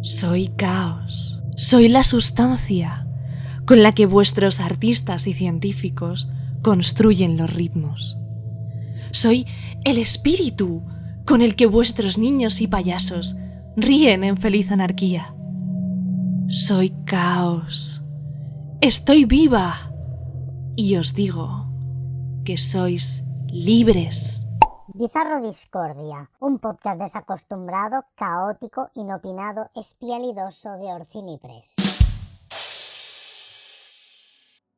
Soy caos. Soy la sustancia con la que vuestros artistas y científicos construyen los ritmos. Soy el espíritu con el que vuestros niños y payasos ríen en feliz anarquía. Soy caos. Estoy viva. Y os digo que sois libres. Bizarro Discordia, un podcast desacostumbrado, caótico, inopinado, espialidoso de Orcini Press.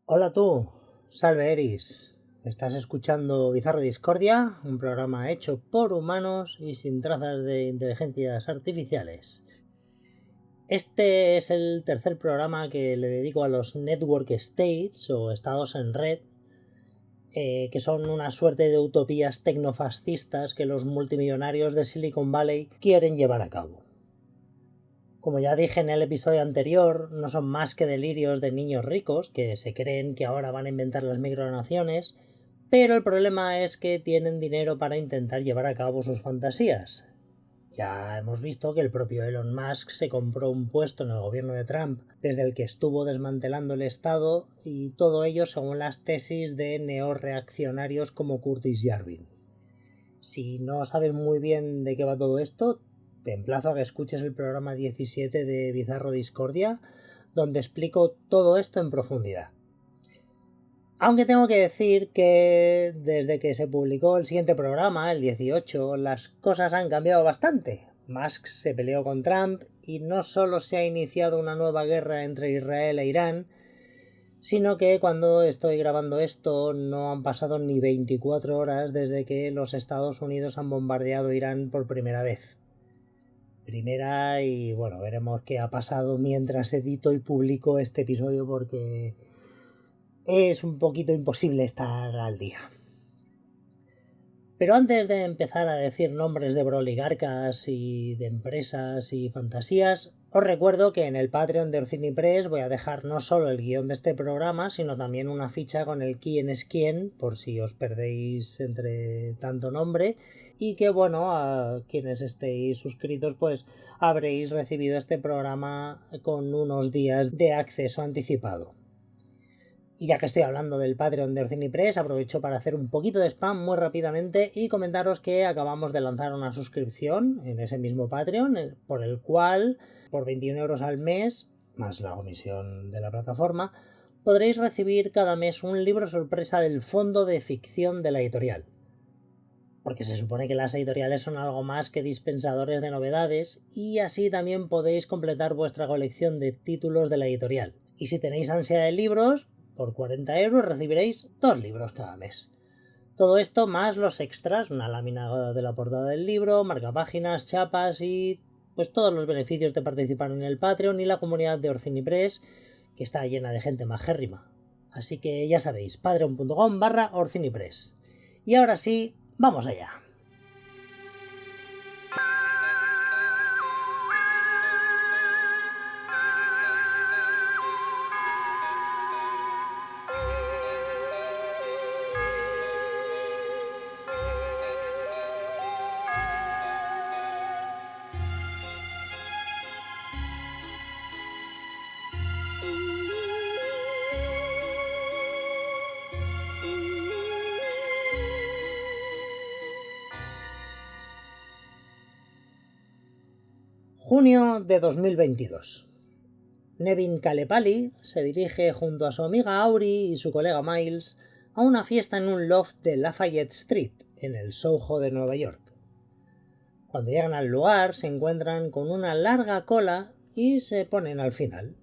Hola tú, salve Eris. Estás escuchando Bizarro Discordia, un programa hecho por humanos y sin trazas de inteligencias artificiales. Este es el tercer programa que le dedico a los Network States o estados en red, que son una suerte de utopías tecnofascistas que los multimillonarios de Silicon Valley quieren llevar a cabo. Como ya dije en el episodio anterior, no son más que delirios de niños ricos que se creen que ahora van a inventar las micronaciones, pero el problema es que tienen dinero para intentar llevar a cabo sus fantasías. Ya hemos visto que el propio Elon Musk se compró un puesto en el gobierno de Trump, desde el que estuvo desmantelando el Estado, y todo ello según las tesis de neorreaccionarios como Curtis Yarvin. Si no sabes muy bien de qué va todo esto, te emplazo a que escuches el programa 17 de Bizarro Discordia, donde explico todo esto en profundidad. Aunque tengo que decir que desde que se publicó el siguiente programa, el 18, las cosas han cambiado bastante. Musk se peleó con Trump y no solo se ha iniciado una nueva guerra entre Israel e Irán, sino que cuando estoy grabando esto no han pasado ni 24 horas desde que los Estados Unidos han bombardeado Irán por primera vez. Primera y bueno, veremos qué ha pasado mientras edito y publico este episodio porque es un poquito imposible estar al día. Pero antes de empezar a decir nombres de broligarcas y de empresas y fantasías, os recuerdo que en el Patreon de Orcini Press voy a dejar no solo el guión de este programa, sino también una ficha con el quién es quién, por si os perdéis entre tanto nombre, y que bueno, a quienes estéis suscritos pues habréis recibido este programa con unos días de acceso anticipado. Y ya que estoy hablando del Patreon de Orcini Press, aprovecho para hacer un poquito de spam muy rápidamente y comentaros que acabamos de lanzar una suscripción en ese mismo Patreon, por el cual, por 21 euros al mes, más la comisión de la plataforma, podréis recibir cada mes un libro sorpresa del fondo de ficción de la editorial. Porque se supone que las editoriales son algo más que dispensadores de novedades y así también podéis completar vuestra colección de títulos de la editorial. Y si tenéis ansia de libros, por 40 euros recibiréis 2 libros cada mes. Todo esto más los extras, una lámina de la portada del libro, marcapáginas, chapas y pues todos los beneficios de participar en el Patreon y la comunidad de Orcini Press, que está llena de gente majérrima. Así que ya sabéis, patreon.com/Orcini Press. Y ahora sí, vamos allá. Junio de 2022. Nevin Kalepali se dirige junto a su amiga Auri y su colega Miles a una fiesta en un loft de Lafayette Street, en el Soho de Nueva York. Cuando llegan al lugar se encuentran con una larga cola y se ponen al final.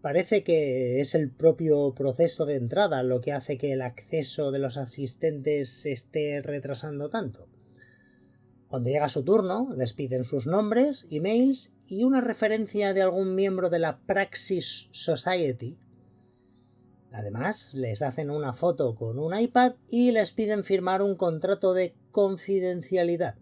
Parece que es el propio proceso de entrada lo que hace que el acceso de los asistentes se esté retrasando tanto. Cuando llega su turno, les piden sus nombres, emails y una referencia de algún miembro de la Praxis Society. Además, les hacen una foto con un iPad y les piden firmar un contrato de confidencialidad.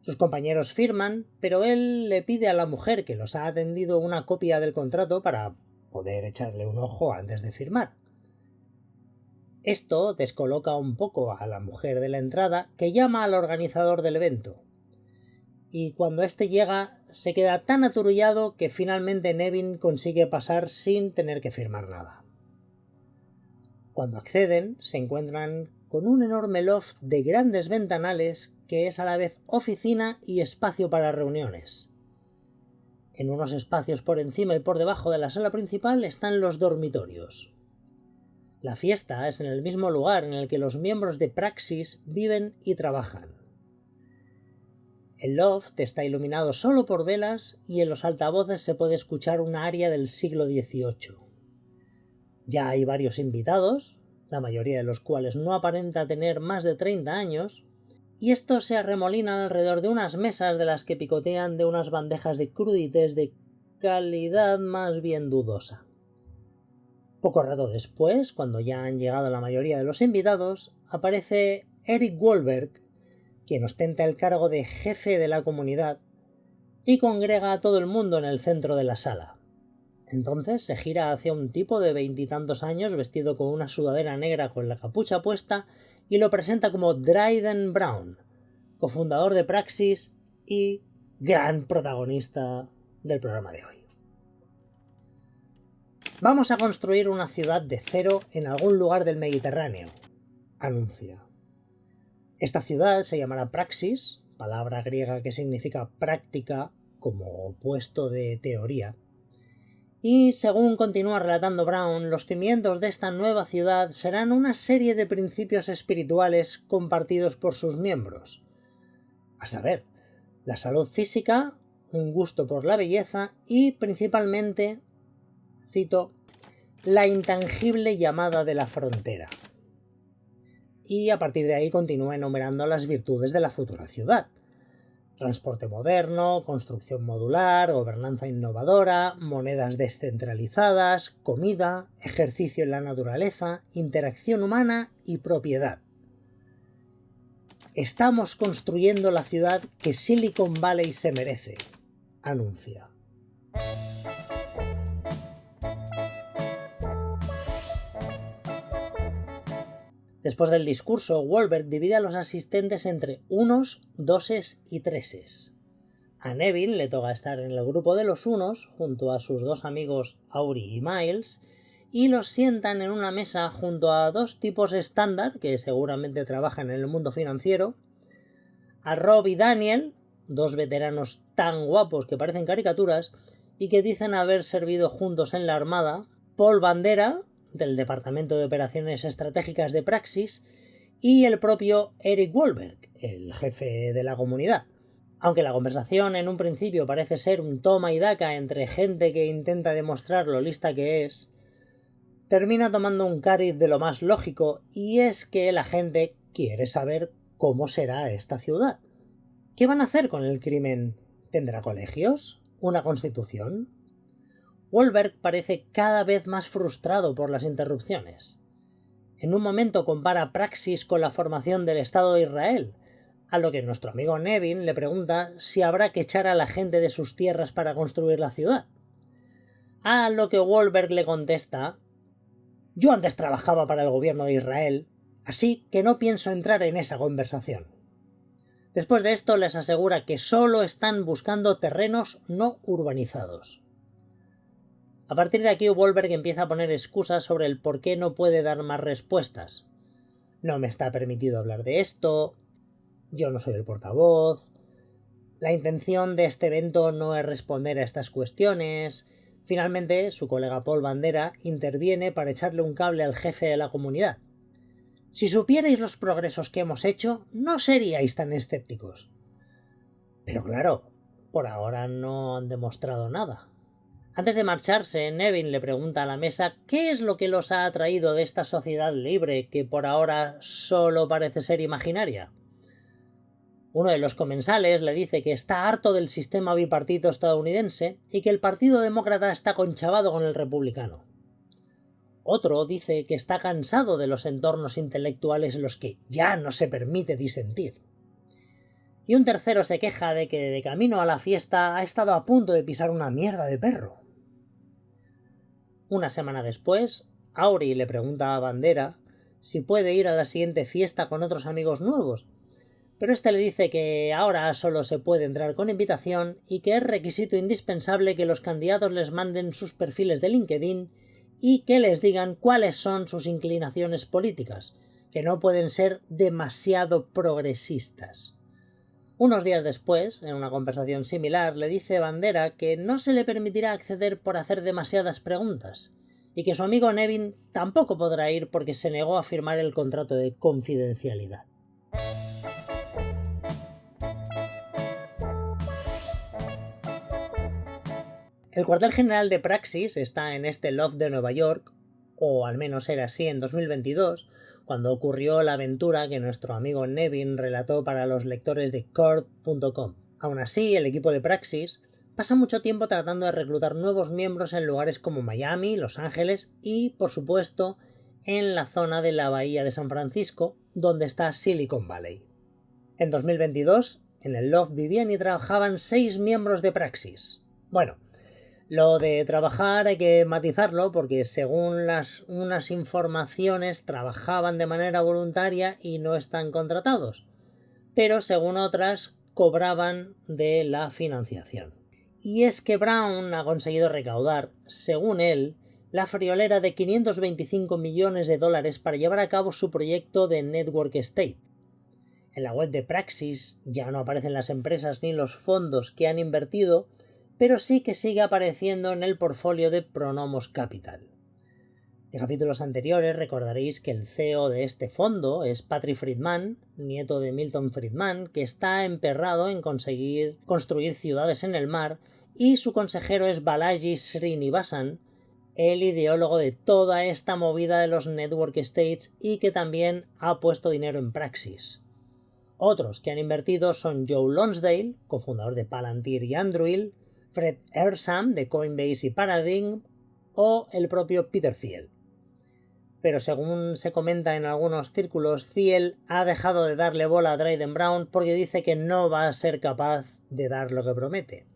Sus compañeros firman, pero él le pide a la mujer que los ha atendido una copia del contrato para poder echarle un ojo antes de firmar. Esto descoloca un poco a la mujer de la entrada, que llama al organizador del evento. y cuando éste llega se queda tan aturullado que finalmente Nevin consigue pasar sin tener que firmar nada. Cuando acceden se encuentran con un enorme loft de grandes ventanales que es a la vez oficina y espacio para reuniones. En unos espacios por encima y por debajo de la sala principal están los dormitorios. La fiesta es en el mismo lugar en el que los miembros de Praxis viven y trabajan. El loft está iluminado solo por velas y en los altavoces se puede escuchar una aria del siglo XVIII. Ya hay varios invitados, la mayoría de los cuales no aparenta tener más de 30 años, y estos se arremolinan alrededor de unas mesas de las que picotean de unas bandejas de crudités de calidad más bien dudosa. Poco rato después, cuando ya han llegado la mayoría de los invitados, aparece Eric Wahlberg, quien ostenta el cargo de jefe de la comunidad, y congrega a todo el mundo en el centro de la sala. Entonces se gira hacia un tipo de 20 y tantos años vestido con una sudadera negra con la capucha puesta y lo presenta como Dryden Brown, cofundador de Praxis y gran protagonista del programa de hoy. Vamos a construir una ciudad de cero en algún lugar del Mediterráneo, anuncia. Esta ciudad se llamará Praxis, palabra griega que significa práctica como opuesto de teoría. Y según continúa relatando Brown, los cimientos de esta nueva ciudad serán una serie de principios espirituales compartidos por sus miembros. A saber, la salud física, un gusto por la belleza y principalmente, cito, la intangible llamada de la frontera. Y a partir de ahí continúa enumerando las virtudes de la futura ciudad. Transporte moderno, construcción modular, gobernanza innovadora, monedas descentralizadas, comida, ejercicio en la naturaleza, interacción humana y propiedad. Estamos construyendo la ciudad que Silicon Valley se merece, anuncia. Después del discurso, Wahlberg divide a los asistentes entre unos, doses y treses. A Nevin le toca estar en el grupo de los unos, junto a sus dos amigos Aubrey y Miles, y los sientan en una mesa junto a dos tipos estándar, que seguramente trabajan en el mundo financiero, a Rob y Daniel, dos veteranos tan guapos que parecen caricaturas, y que dicen haber servido juntos en la Armada, Paul Bandera, del Departamento de Operaciones Estratégicas de Praxis, y el propio Eric Wahlberg, el jefe de la comunidad. Aunque la conversación en un principio parece ser un toma y daca entre gente que intenta demostrar lo lista que es, termina tomando un cariz de lo más lógico, y es que la gente quiere saber cómo será esta ciudad. ¿Qué van a hacer con el crimen? ¿Tendrá colegios? ¿Una constitución? Wahlberg parece cada vez más frustrado por las interrupciones. En un momento compara Praxis con la formación del Estado de Israel, a lo que nuestro amigo Nevin le pregunta si habrá que echar a la gente de sus tierras para construir la ciudad. A lo que Wahlberg le contesta: yo antes trabajaba para el gobierno de Israel, así que no pienso entrar en esa conversación. Después de esto les asegura que solo están buscando terrenos no urbanizados. A partir de aquí Wahlberg empieza a poner excusas sobre el por qué no puede dar más respuestas. No me está permitido hablar de esto, yo no soy el portavoz, la intención de este evento no es responder a estas cuestiones. Finalmente, su colega Paul Bandera interviene para echarle un cable al jefe de la comunidad. Si supierais los progresos que hemos hecho, no seríais tan escépticos. Pero claro, por ahora no han demostrado nada. Antes de marcharse, Nevin le pregunta a la mesa qué es lo que los ha atraído de esta sociedad libre que por ahora solo parece ser imaginaria. Uno de los comensales le dice que está harto del sistema bipartito estadounidense y que el Partido Demócrata está conchavado con el republicano. Otro dice que está cansado de los entornos intelectuales en los que ya no se permite disentir. Y un tercero se queja de que de camino a la fiesta ha estado a punto de pisar una mierda de perro. Una semana después, Aubrey le pregunta a Bandera si puede ir a la siguiente fiesta con otros amigos nuevos, pero este le dice que ahora solo se puede entrar con invitación y que es requisito indispensable que los candidatos les manden sus perfiles de LinkedIn y que les digan cuáles son sus inclinaciones políticas, que no pueden ser demasiado progresistas. Unos días después, en una conversación similar, le dice Bandera que no se le permitirá acceder por hacer demasiadas preguntas, y que su amigo Nevin tampoco podrá ir porque se negó a firmar el contrato de confidencialidad. El cuartel general de Praxis está en este loft de Nueva York, o al menos era así en 2022, cuando ocurrió la aventura que nuestro amigo Nevin relató para los lectores de Cord.com. Aún así, el equipo de Praxis pasa mucho tiempo tratando de reclutar nuevos miembros en lugares como Miami, Los Ángeles y, por supuesto, en la zona de la bahía de San Francisco, donde está Silicon Valley. En 2022, en el loft vivían y trabajaban 6 miembros de Praxis. Bueno, lo de trabajar hay que matizarlo porque según unas informaciones trabajaban de manera voluntaria y no están contratados, pero según otras cobraban de la financiación. Y es que Brown ha conseguido recaudar, según él, la friolera de $525 millones para llevar a cabo su proyecto de Network State. En la web de Praxis ya no aparecen las empresas ni los fondos que han invertido, pero sí que sigue apareciendo en el portfolio de Pronomos Capital. De capítulos anteriores recordaréis que el CEO de este fondo es Patrick Friedman, nieto de Milton Friedman, que está emperrado en conseguir construir ciudades en el mar, y su consejero es Balaji Srinivasan, el ideólogo de toda esta movida de los Network Estates y que también ha puesto dinero en Praxis. Otros que han invertido son Joe Lonsdale, cofundador de Palantir y Anduril, Fred Ehrsam de Coinbase y Paradigm o el propio Peter Thiel. Pero según se comenta en algunos círculos, Thiel ha dejado de darle bola a Dryden Brown porque dice que no va a ser capaz de dar lo que promete.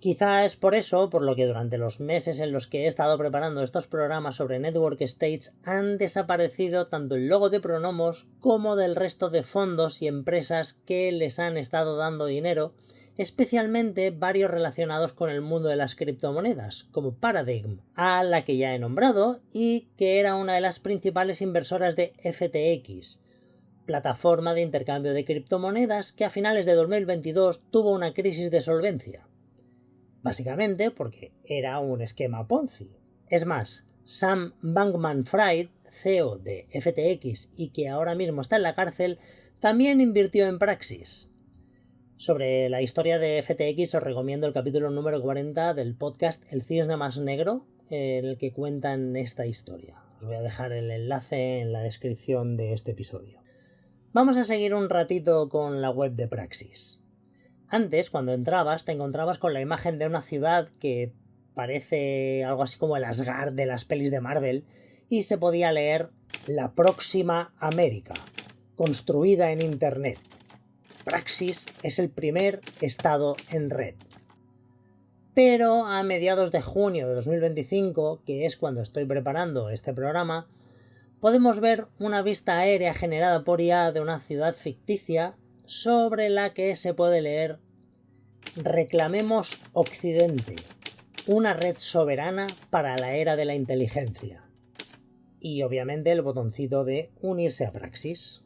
Quizá es por eso por lo que durante los meses en los que he estado preparando estos programas sobre Network Estates han desaparecido tanto el logo de Pronomos como del resto de fondos y empresas que les han estado dando dinero, especialmente varios relacionados con el mundo de las criptomonedas, como Paradigm, a la que ya he nombrado y que era una de las principales inversoras de FTX, plataforma de intercambio de criptomonedas que a finales de 2022 tuvo una crisis de solvencia. Básicamente porque era un esquema Ponzi. Es más, Sam Bankman-Fried, CEO de FTX y que ahora mismo está en la cárcel, también invirtió en Praxis. Sobre la historia de FTX os recomiendo el capítulo número 40 del podcast El Cisne Más Negro, en el que cuentan esta historia. Os voy a dejar el enlace en la descripción de este episodio. Vamos a seguir un ratito con la web de Praxis. Antes, cuando entrabas, te encontrabas con la imagen de una ciudad que parece algo así como el Asgard de las pelis de Marvel y se podía leer La próxima América, construida en Internet. Praxis es el primer estado en red. Pero a mediados de junio de 2025, que es cuando estoy preparando este programa, podemos ver una vista aérea generada por IA de una ciudad ficticia sobre la que se puede leer Reclamemos Occidente, una red soberana para la era de la inteligencia. Y obviamente el botoncito de unirse a Praxis.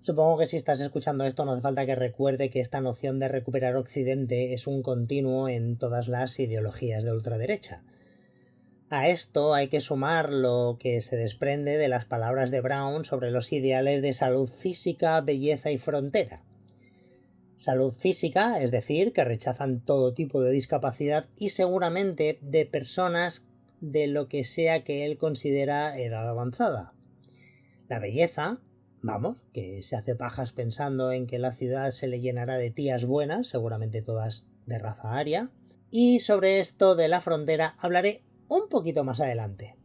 Supongo que si estás escuchando esto no hace falta que recuerde que esta noción de recuperar Occidente es un continuo en todas las ideologías de ultraderecha. A esto hay que sumar lo que se desprende de las palabras de Brown sobre los ideales de salud física, belleza y frontera. Salud física, es decir, que rechazan todo tipo de discapacidad y seguramente de personas de lo que sea que él considera edad avanzada. La belleza, vamos, que se hace pajas pensando en que la ciudad se le llenará de tías buenas, seguramente todas de raza aria. Y sobre esto de la frontera hablaré un poquito más adelante.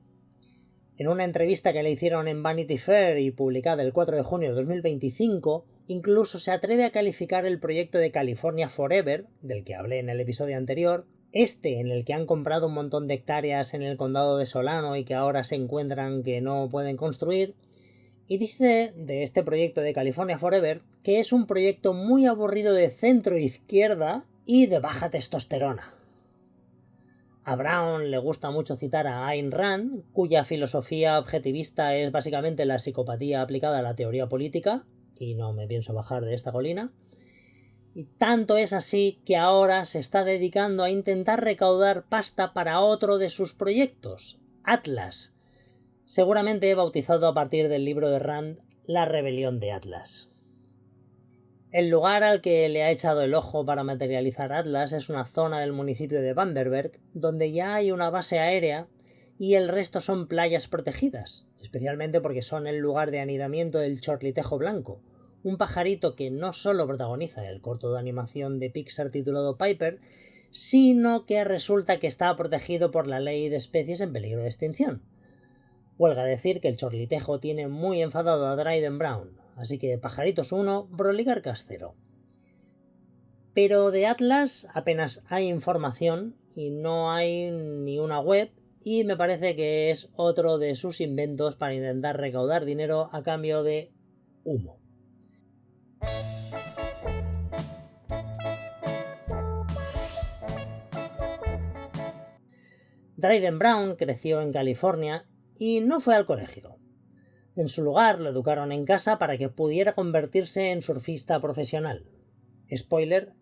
En una entrevista que le hicieron en Vanity Fair y publicada el 4 de junio de 2025, incluso se atreve a calificar el proyecto de California Forever, del que hablé en el episodio anterior, en el que han comprado un montón de hectáreas en el condado de Solano y que ahora se encuentran que no pueden construir, y dice de este proyecto de California Forever que es un proyecto muy aburrido de centro-izquierda y de baja testosterona. A Brown le gusta mucho citar a Ayn Rand, cuya filosofía objetivista es básicamente la psicopatía aplicada a la teoría política, y no me pienso bajar de esta colina. Y tanto es así que ahora se está dedicando a intentar recaudar pasta para otro de sus proyectos, Atlas, seguramente bautizado a partir del libro de Rand, La rebelión de Atlas. El lugar al que le ha echado el ojo para materializar Atlas es una zona del municipio de Vandenberg, donde ya hay una base aérea y el resto son playas protegidas, especialmente porque son el lugar de anidamiento del chorlitejo blanco, un pajarito que no solo protagoniza el corto de animación de Pixar titulado Piper, sino que resulta que está protegido por la ley de especies en peligro de extinción. Huelga decir que el chorlitejo tiene muy enfadado a Dryden Brown, así que pajaritos 1, broligarcas 0. Pero de Atlas apenas hay información y no hay ni una web, y me parece que es otro de sus inventos para intentar recaudar dinero a cambio de humo. Dryden Brown creció en California y no fue al colegio. En su lugar lo educaron en casa para que pudiera convertirse en surfista profesional. Spoiler,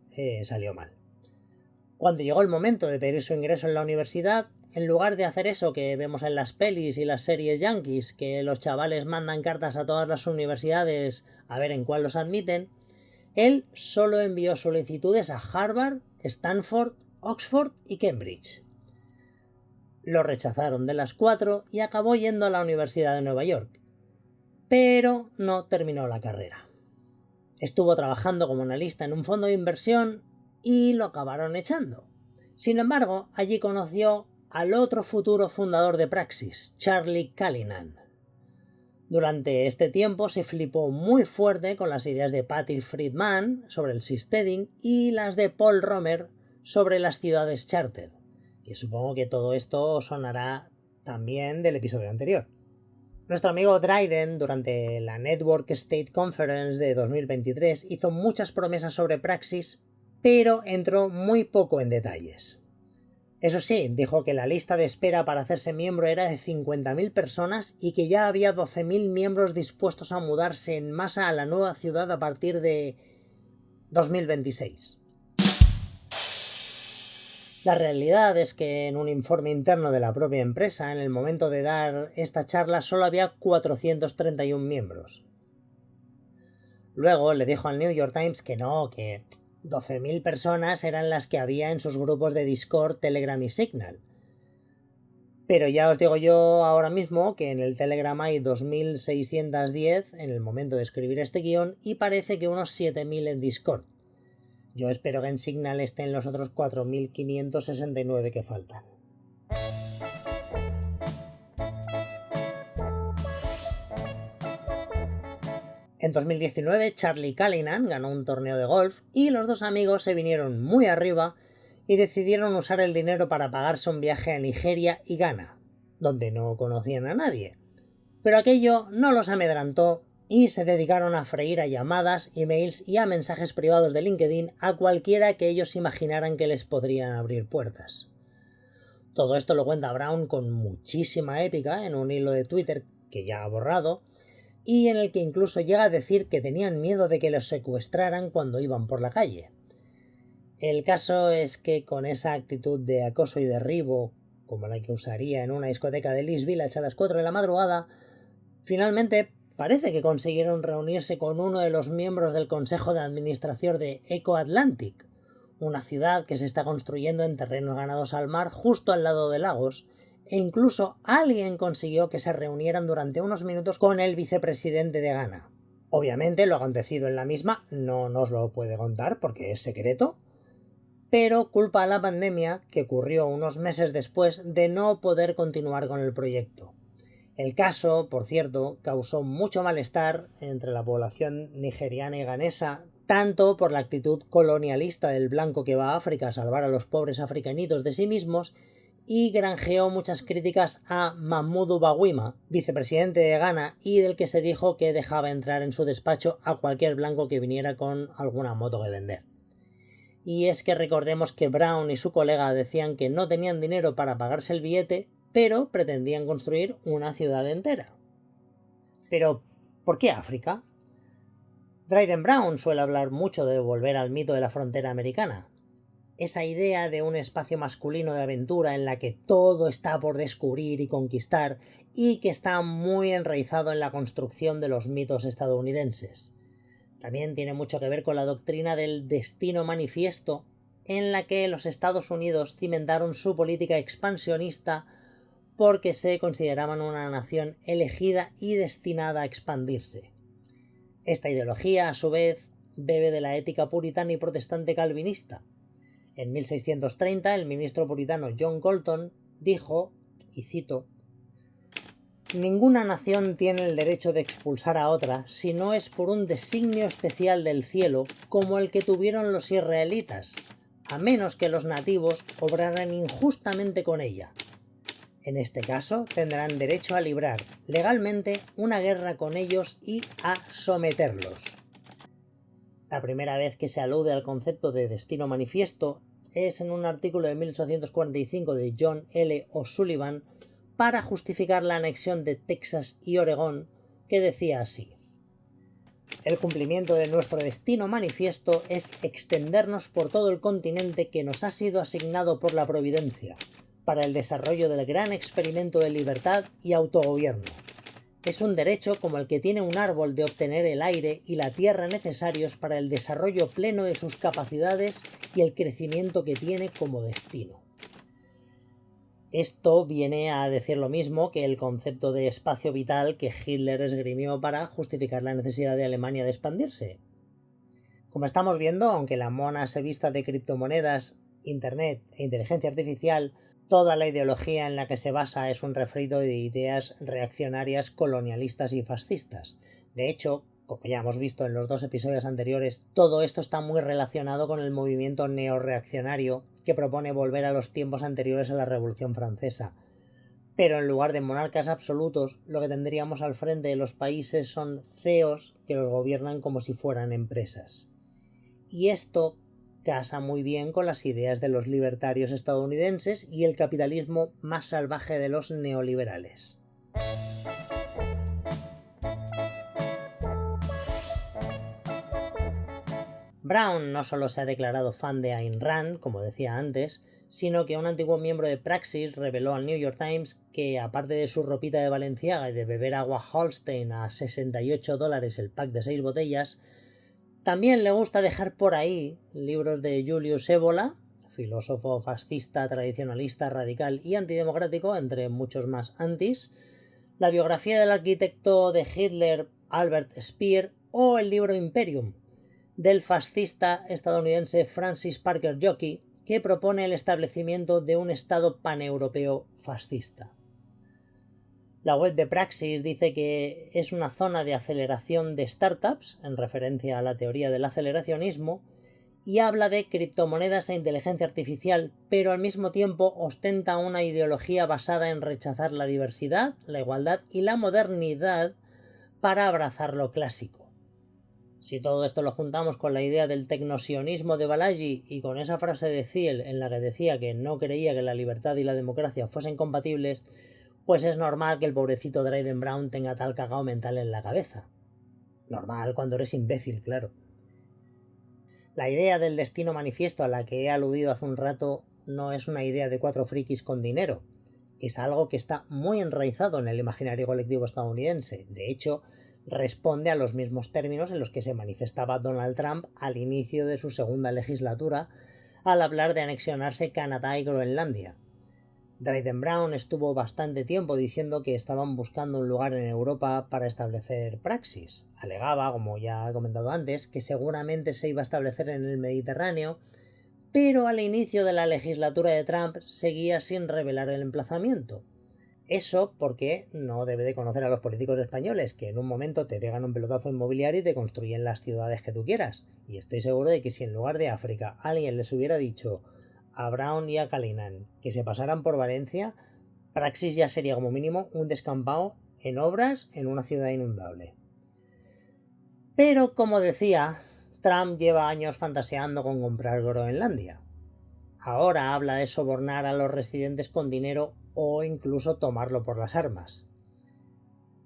salió mal. Cuando llegó el momento de pedir su ingreso en la universidad, en lugar de hacer eso que vemos en las pelis y las series yankees, que los chavales mandan cartas a todas las universidades a ver en cuál los admiten, él solo envió solicitudes a Harvard, Stanford, Oxford y Cambridge. Lo rechazaron de las 4 y acabó yendo a la Universidad de Nueva York, pero no terminó la carrera. Estuvo trabajando como analista en un fondo de inversión y lo acabaron echando. Sin embargo, allí conoció al otro futuro fundador de Praxis, Charlie Callinan. Durante este tiempo se flipó muy fuerte con las ideas de Patty Friedman sobre el seasteading y las de Paul Romer sobre las ciudades charter, que supongo que todo esto sonará también del episodio anterior. Nuestro amigo Dryden, durante la Network State Conference de 2023, hizo muchas promesas sobre Praxis, pero entró muy poco en detalles. Eso sí, dijo que la lista de espera para hacerse miembro era de 50.000 personas y que ya había 12.000 miembros dispuestos a mudarse en masa a la nueva ciudad a partir de 2026. La realidad es que en un informe interno de la propia empresa, en el momento de dar esta charla, solo había 431 miembros. Luego le dijo al New York Times que no, que 12.000 personas eran las que había en sus grupos de Discord, Telegram y Signal. Pero ya os digo yo ahora mismo que en el Telegram hay 2.610 en el momento de escribir este guión y parece que unos 7.000 en Discord. Yo espero que en Signal estén los otros 4.569 que faltan. En 2019, Charlie Callinan ganó un torneo de golf y los dos amigos se vinieron muy arriba y decidieron usar el dinero para pagarse un viaje a Nigeria y Ghana, donde no conocían a nadie. Pero aquello no los amedrantó y se dedicaron a freír a llamadas, emails y a mensajes privados de LinkedIn a cualquiera que ellos imaginaran que les podrían abrir puertas. Todo esto lo cuenta Brown con muchísima épica en un hilo de Twitter que ya ha borrado, y en el que incluso llega a decir que tenían miedo de que los secuestraran cuando iban por la calle. El caso es que con esa actitud de acoso y derribo, como la que usaría en una discoteca de East Village a las 4 de la madrugada, finalmente parece que consiguieron reunirse con uno de los miembros del consejo de administración de Eco Atlantic, una ciudad que se está construyendo en terrenos ganados al mar justo al lado de lagos, e incluso alguien consiguió que se reunieran durante unos minutos con el vicepresidente de Ghana. Obviamente lo acontecido en la misma no nos lo puede contar porque es secreto, pero culpa a la pandemia que ocurrió unos meses después de no poder continuar con el proyecto. El caso, por cierto, causó mucho malestar entre la población nigeriana y ghanesa, tanto por la actitud colonialista del blanco que va a África a salvar a los pobres africanitos de sí mismos, y granjeó muchas críticas a Mahmoud Bawumia, vicepresidente de Ghana y del que se dijo que dejaba entrar en su despacho a cualquier blanco que viniera con alguna moto que vender. Y es que recordemos que Brown y su colega decían que no tenían dinero para pagarse el billete, pero pretendían construir una ciudad entera. Pero, ¿por qué África? Dryden Brown suele hablar mucho de volver al mito de la frontera americana. Esa idea de un espacio masculino de aventura en la que todo está por descubrir y conquistar y que está muy enraizado en la construcción de los mitos estadounidenses. También tiene mucho que ver con la doctrina del destino manifiesto, en la que los Estados Unidos cimentaron su política expansionista porque se consideraban una nación elegida y destinada a expandirse. Esta ideología, a su vez, bebe de la ética puritana y protestante calvinista. En 1630, el ministro puritano John Colton dijo, y cito: «Ninguna nación tiene el derecho de expulsar a otra si no es por un designio especial del cielo como el que tuvieron los israelitas, a menos que los nativos obraran injustamente con ella. En este caso, tendrán derecho a librar legalmente una guerra con ellos y a someterlos». La primera vez que se alude al concepto de destino manifiesto es en un artículo de 1845 de John L. O'Sullivan para justificar la anexión de Texas y Oregón, que decía así: «El cumplimiento de nuestro destino manifiesto es extendernos por todo el continente que nos ha sido asignado por la Providencia, para el desarrollo del gran experimento de libertad y autogobierno. Es un derecho como el que tiene un árbol de obtener el aire y la tierra necesarios para el desarrollo pleno de sus capacidades y el crecimiento que tiene como destino». Esto viene a decir lo mismo que el concepto de espacio vital que Hitler esgrimió para justificar la necesidad de Alemania de expandirse. Como estamos viendo, aunque la mona se vista de criptomonedas, internet e inteligencia artificial, toda la ideología en la que se basa es un refrito de ideas reaccionarias, colonialistas y fascistas. De hecho, como ya hemos visto en los 2 episodios anteriores, todo esto está muy relacionado con el movimiento neorreaccionario que propone volver a los tiempos anteriores a la Revolución Francesa. Pero en lugar de monarcas absolutos, lo que tendríamos al frente de los países son CEOs que los gobiernan como si fueran empresas. Y esto casa muy bien con las ideas de los libertarios estadounidenses y el capitalismo más salvaje de los neoliberales. Brown no solo se ha declarado fan de Ayn Rand, como decía antes, sino que un antiguo miembro de Praxis reveló al New York Times que, aparte de su ropita de Balenciaga y de beber agua Holstein a $68 el pack de 6 botellas, también le gusta dejar por ahí libros de Julius Evola, filósofo fascista, tradicionalista, radical y antidemocrático, entre muchos más antis, la biografía del arquitecto de Hitler, Albert Speer, o el libro Imperium, del fascista estadounidense Francis Parker Yockey, que propone el establecimiento de un Estado paneuropeo fascista. La web de Praxis dice que es una zona de aceleración de startups, en referencia a la teoría del aceleracionismo, y habla de criptomonedas e inteligencia artificial, pero al mismo tiempo ostenta una ideología basada en rechazar la diversidad, la igualdad y la modernidad para abrazar lo clásico. Si todo esto lo juntamos con la idea del tecnosionismo de Balaji y con esa frase de Thiel en la que decía que no creía que la libertad y la democracia fuesen compatibles, pues es normal que el pobrecito Dryden Brown tenga tal cagao mental en la cabeza. Normal cuando eres imbécil, claro. La idea del destino manifiesto a la que he aludido hace un rato no es una idea de 4 frikis con dinero. Es algo que está muy enraizado en el imaginario colectivo estadounidense. De hecho, responde a los mismos términos en los que se manifestaba Donald Trump al inicio de su segunda legislatura al hablar de anexionarse Canadá y Groenlandia. Dryden Brown estuvo bastante tiempo diciendo que estaban buscando un lugar en Europa para establecer Praxis. Alegaba, como ya he comentado antes, que seguramente se iba a establecer en el Mediterráneo, pero al inicio de la legislatura de Trump seguía sin revelar el emplazamiento. Eso porque no debe de conocer a los políticos españoles, que en un momento te pegan un pelotazo inmobiliario y te construyen las ciudades que tú quieras. Y estoy seguro de que si en lugar de África alguien les hubiera dicho a Brown y a Callinan que se pasaran por Valencia, Praxis ya sería como mínimo un descampado en obras en una ciudad inundable. Pero como decía, Trump lleva años fantaseando con comprar Groenlandia. Ahora habla de sobornar a los residentes con dinero o incluso tomarlo por las armas.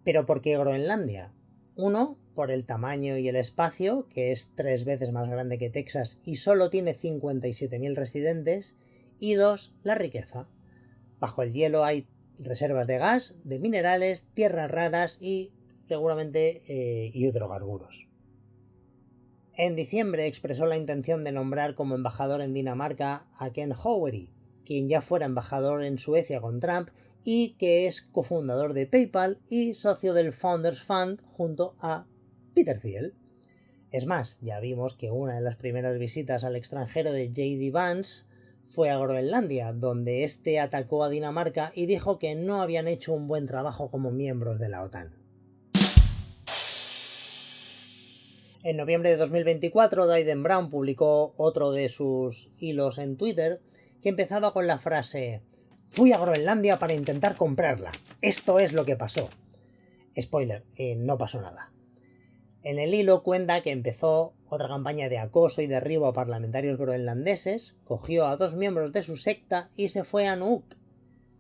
¿Pero por qué Groenlandia? Uno, por el tamaño y el espacio, que es 3 veces más grande que Texas y solo tiene 57.000 residentes. Y dos, la riqueza. Bajo el hielo hay reservas de gas, de minerales, tierras raras y seguramente hidrocarburos. En diciembre expresó la intención de nombrar como embajador en Dinamarca a Ken Howery, quien ya fuera embajador en Suecia con Trump y que es cofundador de PayPal y socio del Founders Fund junto a Peter Thiel. Es más, ya vimos que una de las primeras visitas al extranjero de J.D. Vance fue a Groenlandia, donde este atacó a Dinamarca y dijo que no habían hecho un buen trabajo como miembros de la OTAN. En noviembre de 2024, Dyden Brown publicó otro de sus hilos en Twitter que empezaba con la frase: «Fui a Groenlandia para intentar comprarla. Esto es lo que pasó». Spoiler, no pasó nada. En el hilo cuenta que empezó otra campaña de acoso y derribo a parlamentarios groenlandeses, cogió a 2 miembros de su secta y se fue a Nuuk.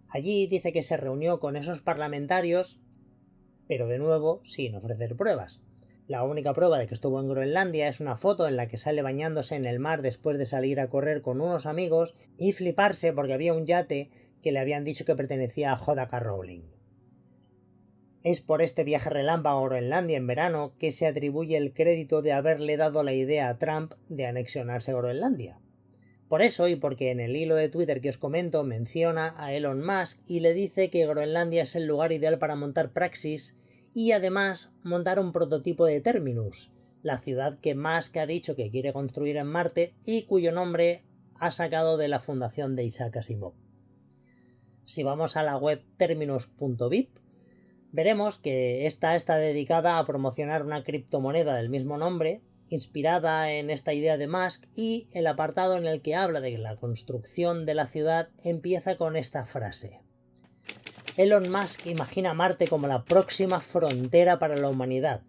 Allí dice que se reunió con esos parlamentarios, pero de nuevo sin ofrecer pruebas. La única prueba de que estuvo en Groenlandia es una foto en la que sale bañándose en el mar después de salir a correr con unos amigos y fliparse porque había un yate que le habían dicho que pertenecía a J.K. Rowling. Es por este viaje relámpago a Groenlandia en verano que se atribuye el crédito de haberle dado la idea a Trump de anexionarse a Groenlandia. Por eso, y porque en el hilo de Twitter que os comento menciona a Elon Musk y le dice que Groenlandia es el lugar ideal para montar Praxis y además montar un prototipo de Terminus, la ciudad que Musk ha dicho que quiere construir en Marte y cuyo nombre ha sacado de la fundación de Isaac Asimov. Si vamos a la web terminus.vip, veremos que esta está dedicada a promocionar una criptomoneda del mismo nombre, inspirada en esta idea de Musk, y el apartado en el que habla de la construcción de la ciudad empieza con esta frase: Elon Musk imagina Marte como la próxima frontera para la humanidad,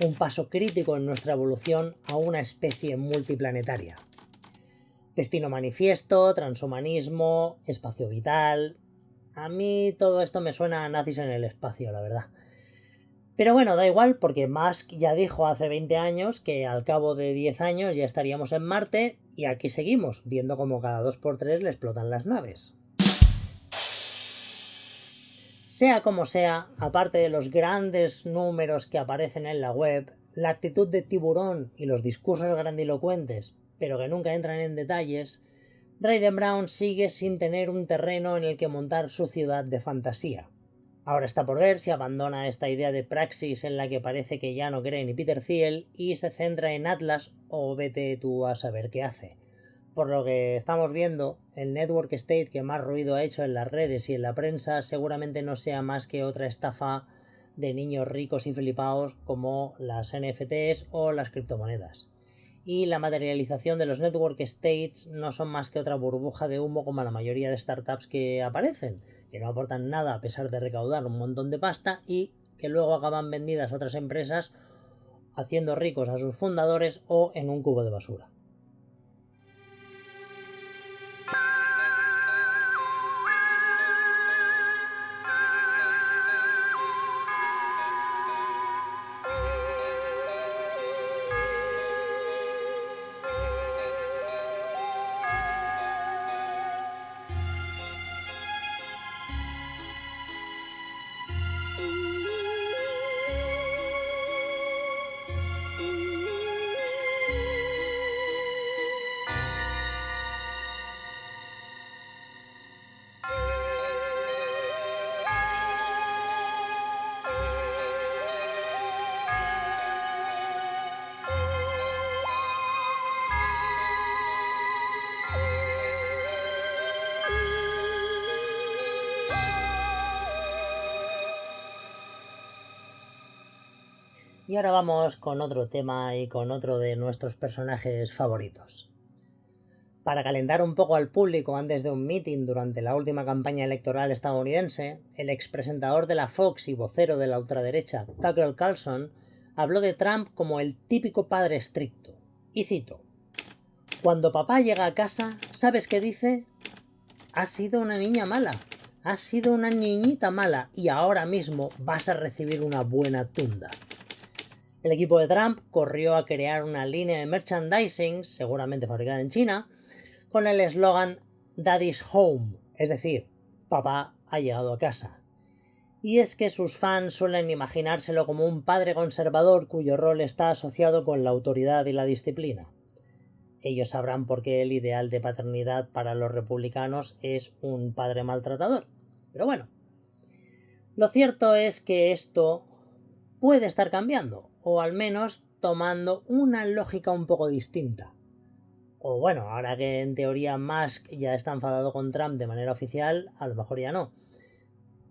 un paso crítico en nuestra evolución a una especie multiplanetaria. Destino manifiesto, transhumanismo, espacio vital. A mí todo esto me suena a nazis en el espacio, la verdad. Pero bueno, da igual, porque Musk ya dijo hace 20 años que al cabo de 10 años ya estaríamos en Marte, y aquí seguimos, viendo como cada 2x3 le explotan las naves. Sea como sea, aparte de los grandes números que aparecen en la web, la actitud de tiburón y los discursos grandilocuentes, pero que nunca entran en detalles, Dyden Brown sigue sin tener un terreno en el que montar su ciudad de fantasía. Ahora está por ver si abandona esta idea de Praxis en la que parece que ya no cree ni Peter Thiel y se centra en Atlas, o vete tú a saber qué hace. Por lo que estamos viendo, el network state que más ruido ha hecho en las redes y en la prensa seguramente no sea más que otra estafa de niños ricos y flipados como las NFTs o las criptomonedas. Y la materialización de los network states no son más que otra burbuja de humo como la mayoría de startups que aparecen, que no aportan nada a pesar de recaudar un montón de pasta y que luego acaban vendidas a otras empresas haciendo ricos a sus fundadores o en un cubo de basura. Y ahora vamos con otro tema y con otro de nuestros personajes favoritos. Para calentar un poco al público antes de un meeting durante la última campaña electoral estadounidense, el expresentador de la Fox y vocero de la ultraderecha, Tucker Carlson, habló de Trump como el típico padre estricto. Y cito: "Cuando papá llega a casa, ¿sabes qué dice? Has sido una niña mala, has sido una niñita mala y ahora mismo vas a recibir una buena tunda". El equipo de Trump corrió a crear una línea de merchandising, seguramente fabricada en China, con el eslogan Daddy's Home, es decir, papá ha llegado a casa. Y es que sus fans suelen imaginárselo como un padre conservador cuyo rol está asociado con la autoridad y la disciplina. Ellos sabrán por qué el ideal de paternidad para los republicanos es un padre maltratador. Pero bueno, lo cierto es que esto puede estar cambiando, o al menos tomando una lógica un poco distinta. O bueno, ahora que en teoría Musk ya está enfadado con Trump de manera oficial, a lo mejor ya no.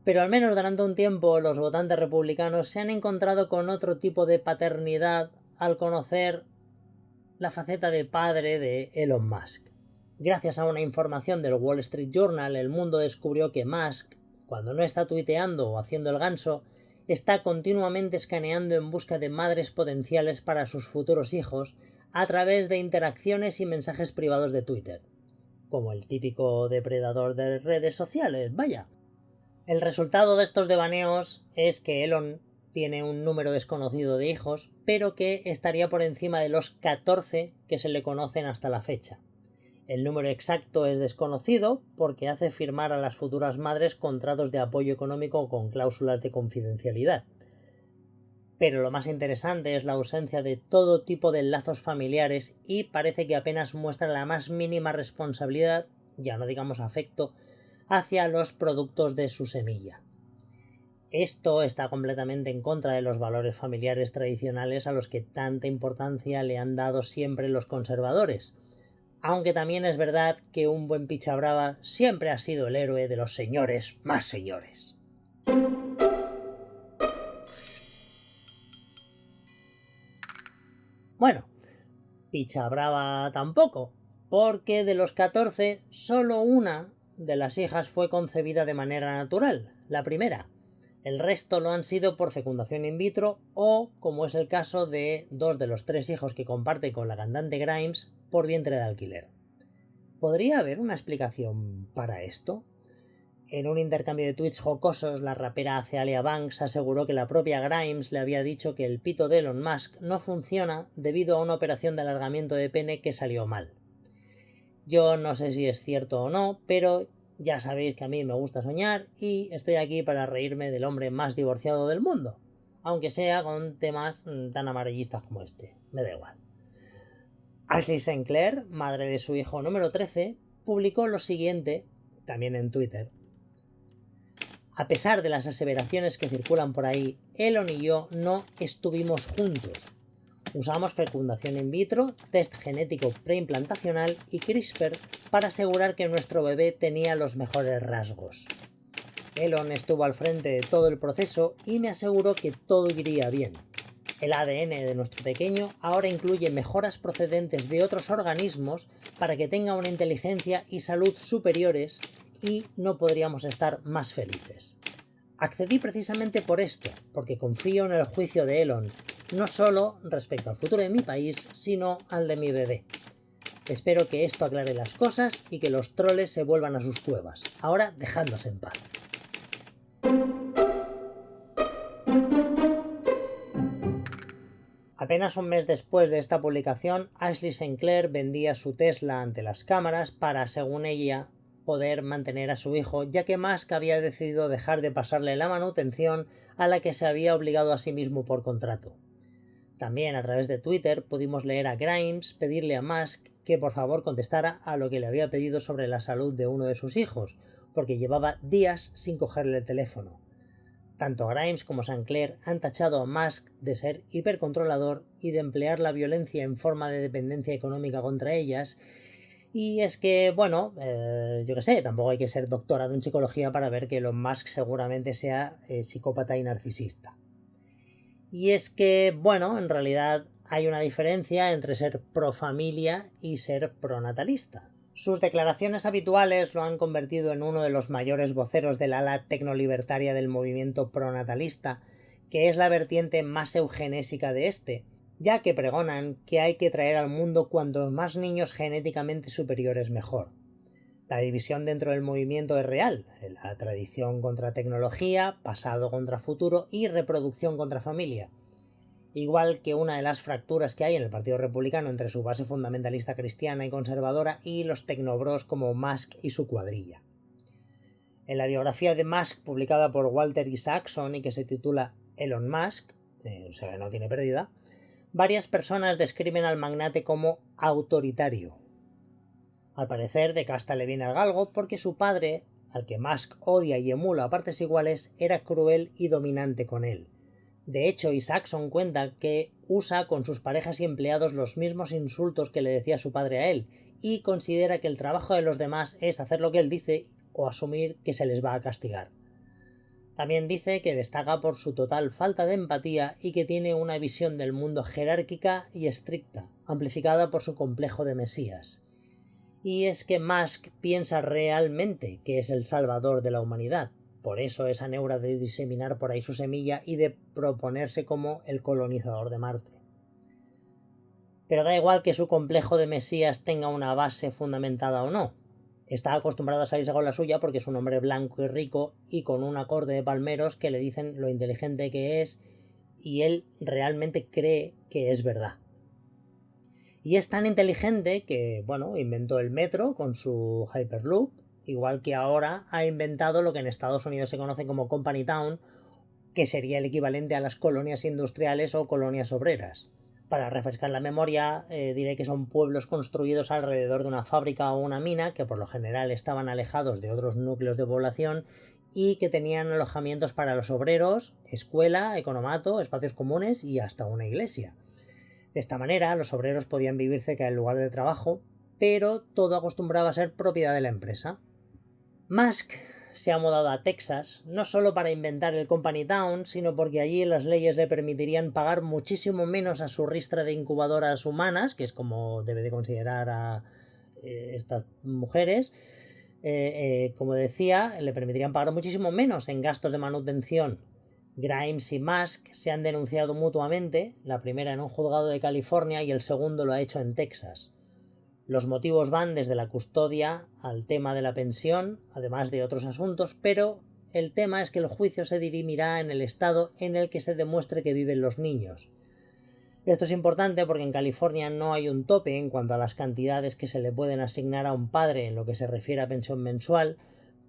Pero al menos durante un tiempo los votantes republicanos se han encontrado con otro tipo de paternidad al conocer la faceta de padre de Elon Musk. Gracias a una información del Wall Street Journal, el mundo descubrió que Musk, cuando no está tuiteando o haciendo el ganso, está continuamente escaneando en busca de madres potenciales para sus futuros hijos a través de interacciones y mensajes privados de Twitter. Como el típico depredador de redes sociales, vaya. El resultado de estos devaneos es que Elon tiene un número desconocido de hijos, pero que estaría por encima de los 14 que se le conocen hasta la fecha. El número exacto es desconocido porque hace firmar a las futuras madres contratos de apoyo económico con cláusulas de confidencialidad. Pero lo más interesante es la ausencia de todo tipo de lazos familiares y parece que apenas muestra la más mínima responsabilidad, ya no digamos afecto, hacia los productos de su semilla. Esto está completamente en contra de los valores familiares tradicionales a los que tanta importancia le han dado siempre los conservadores. Aunque también es verdad que un buen picha brava siempre ha sido el héroe de los señores más señores. Bueno, picha brava tampoco, porque de los 14, solo una de las hijas fue concebida de manera natural, la primera. El resto lo han sido por fecundación in vitro o, como es el caso de 2 de los 3 hijos que comparte con la cantante Grimes, por vientre de alquiler. ¿Podría haber una explicación para esto? En un intercambio de tweets jocosos, la rapera Azealia Banks aseguró que la propia Grimes le había dicho que el pito de Elon Musk no funciona debido a una operación de alargamiento de pene que salió mal. Yo no sé si es cierto o no, pero ya sabéis que a mí me gusta soñar y estoy aquí para reírme del hombre más divorciado del mundo, aunque sea con temas tan amarillistas como este, me da igual. Ashley Sinclair, madre de su hijo número 13, publicó lo siguiente, también en Twitter. A pesar de las aseveraciones que circulan por ahí, Elon y yo no estuvimos juntos. Usamos fecundación in vitro, test genético preimplantacional y CRISPR para asegurar que nuestro bebé tenía los mejores rasgos. Elon estuvo al frente de todo el proceso y me aseguró que todo iría bien. El ADN de nuestro pequeño ahora incluye mejoras procedentes de otros organismos para que tenga una inteligencia y salud superiores y no podríamos estar más felices. Accedí precisamente por esto, porque confío en el juicio de Elon, no solo respecto al futuro de mi país, sino al de mi bebé. Espero que esto aclare las cosas y que los troles se vuelvan a sus cuevas. Ahora dejadnos en paz. Apenas un mes después de esta publicación, Ashley Sinclair vendía su Tesla ante las cámaras para, según ella, poder mantener a su hijo, ya que Musk había decidido dejar de pasarle la manutención a la que se había obligado a sí mismo por contrato. También a través de Twitter pudimos leer a Grimes pedirle a Musk que por favor contestara a lo que le había pedido sobre la salud de uno de sus hijos, porque llevaba días sin cogerle el teléfono. Tanto Grimes como Sinclair han tachado a Musk de ser hipercontrolador y de emplear la violencia en forma de dependencia económica contra ellas. Y es que, bueno, yo qué sé, tampoco hay que ser doctorado en psicología para ver que Elon Musk seguramente sea psicópata y narcisista. Y es que, bueno, en realidad hay una diferencia entre ser pro familia y ser pro natalista. Sus declaraciones habituales lo han convertido en uno de los mayores voceros del ala tecnolibertaria del movimiento pronatalista, que es la vertiente más eugenésica de este, ya que pregonan que hay que traer al mundo cuantos más niños genéticamente superiores mejor. La división dentro del movimiento es real, la tradición contra tecnología, pasado contra futuro y reproducción contra familia. Igual que una de las fracturas que hay en el Partido Republicano entre su base fundamentalista cristiana y conservadora y los tecnobros como Musk y su cuadrilla. En la biografía de Musk publicada por Walter Isaacson y que se titula Elon Musk, o sea que no tiene pérdida, varias personas describen al magnate como autoritario. Al parecer de casta le viene al galgo porque su padre, al que Musk odia y emula a partes iguales, era cruel y dominante con él. De hecho, Isaacson cuenta que usa con sus parejas y empleados los mismos insultos que le decía su padre a él, y considera que el trabajo de los demás es hacer lo que él dice o asumir que se les va a castigar. También dice que destaca por su total falta de empatía y que tiene una visión del mundo jerárquica y estricta, amplificada por su complejo de Mesías. Y es que Musk piensa realmente que es el salvador de la humanidad. Por eso esa neura de diseminar por ahí su semilla y de proponerse como el colonizador de Marte. Pero da igual que su complejo de Mesías tenga una base fundamentada o no. Está acostumbrado a salirse con la suya porque es un hombre blanco y rico y con un acorde de palmeros que le dicen lo inteligente que es y él realmente cree que es verdad. Y es tan inteligente que, inventó el metro con su Hyperloop, igual que ahora ha inventado lo que en Estados Unidos se conoce como Company Town, que sería el equivalente a las colonias industriales o colonias obreras. Para refrescar la memoria, diré que son pueblos construidos alrededor de una fábrica o una mina, que por lo general estaban alejados de otros núcleos de población y que tenían alojamientos para los obreros, escuela, economato, espacios comunes y hasta una iglesia. De esta manera, los obreros podían vivir cerca del lugar de trabajo, pero todo acostumbraba a ser propiedad de la empresa. Musk se ha mudado a Texas, no solo para inventar el Company Town, sino porque allí las leyes le permitirían pagar muchísimo menos a su ristra de incubadoras humanas, que es como debe de considerar a estas mujeres. Como decía, le permitirían pagar muchísimo menos en gastos de manutención. Grimes y Musk se han denunciado mutuamente, la primera en un juzgado de California y el segundo lo ha hecho en Texas. Los motivos van desde la custodia al tema de la pensión, además de otros asuntos, pero el tema es que el juicio se dirimirá en el estado en el que se demuestre que viven los niños. Esto es importante porque en California no hay un tope en cuanto a las cantidades que se le pueden asignar a un padre en lo que se refiere a pensión mensual,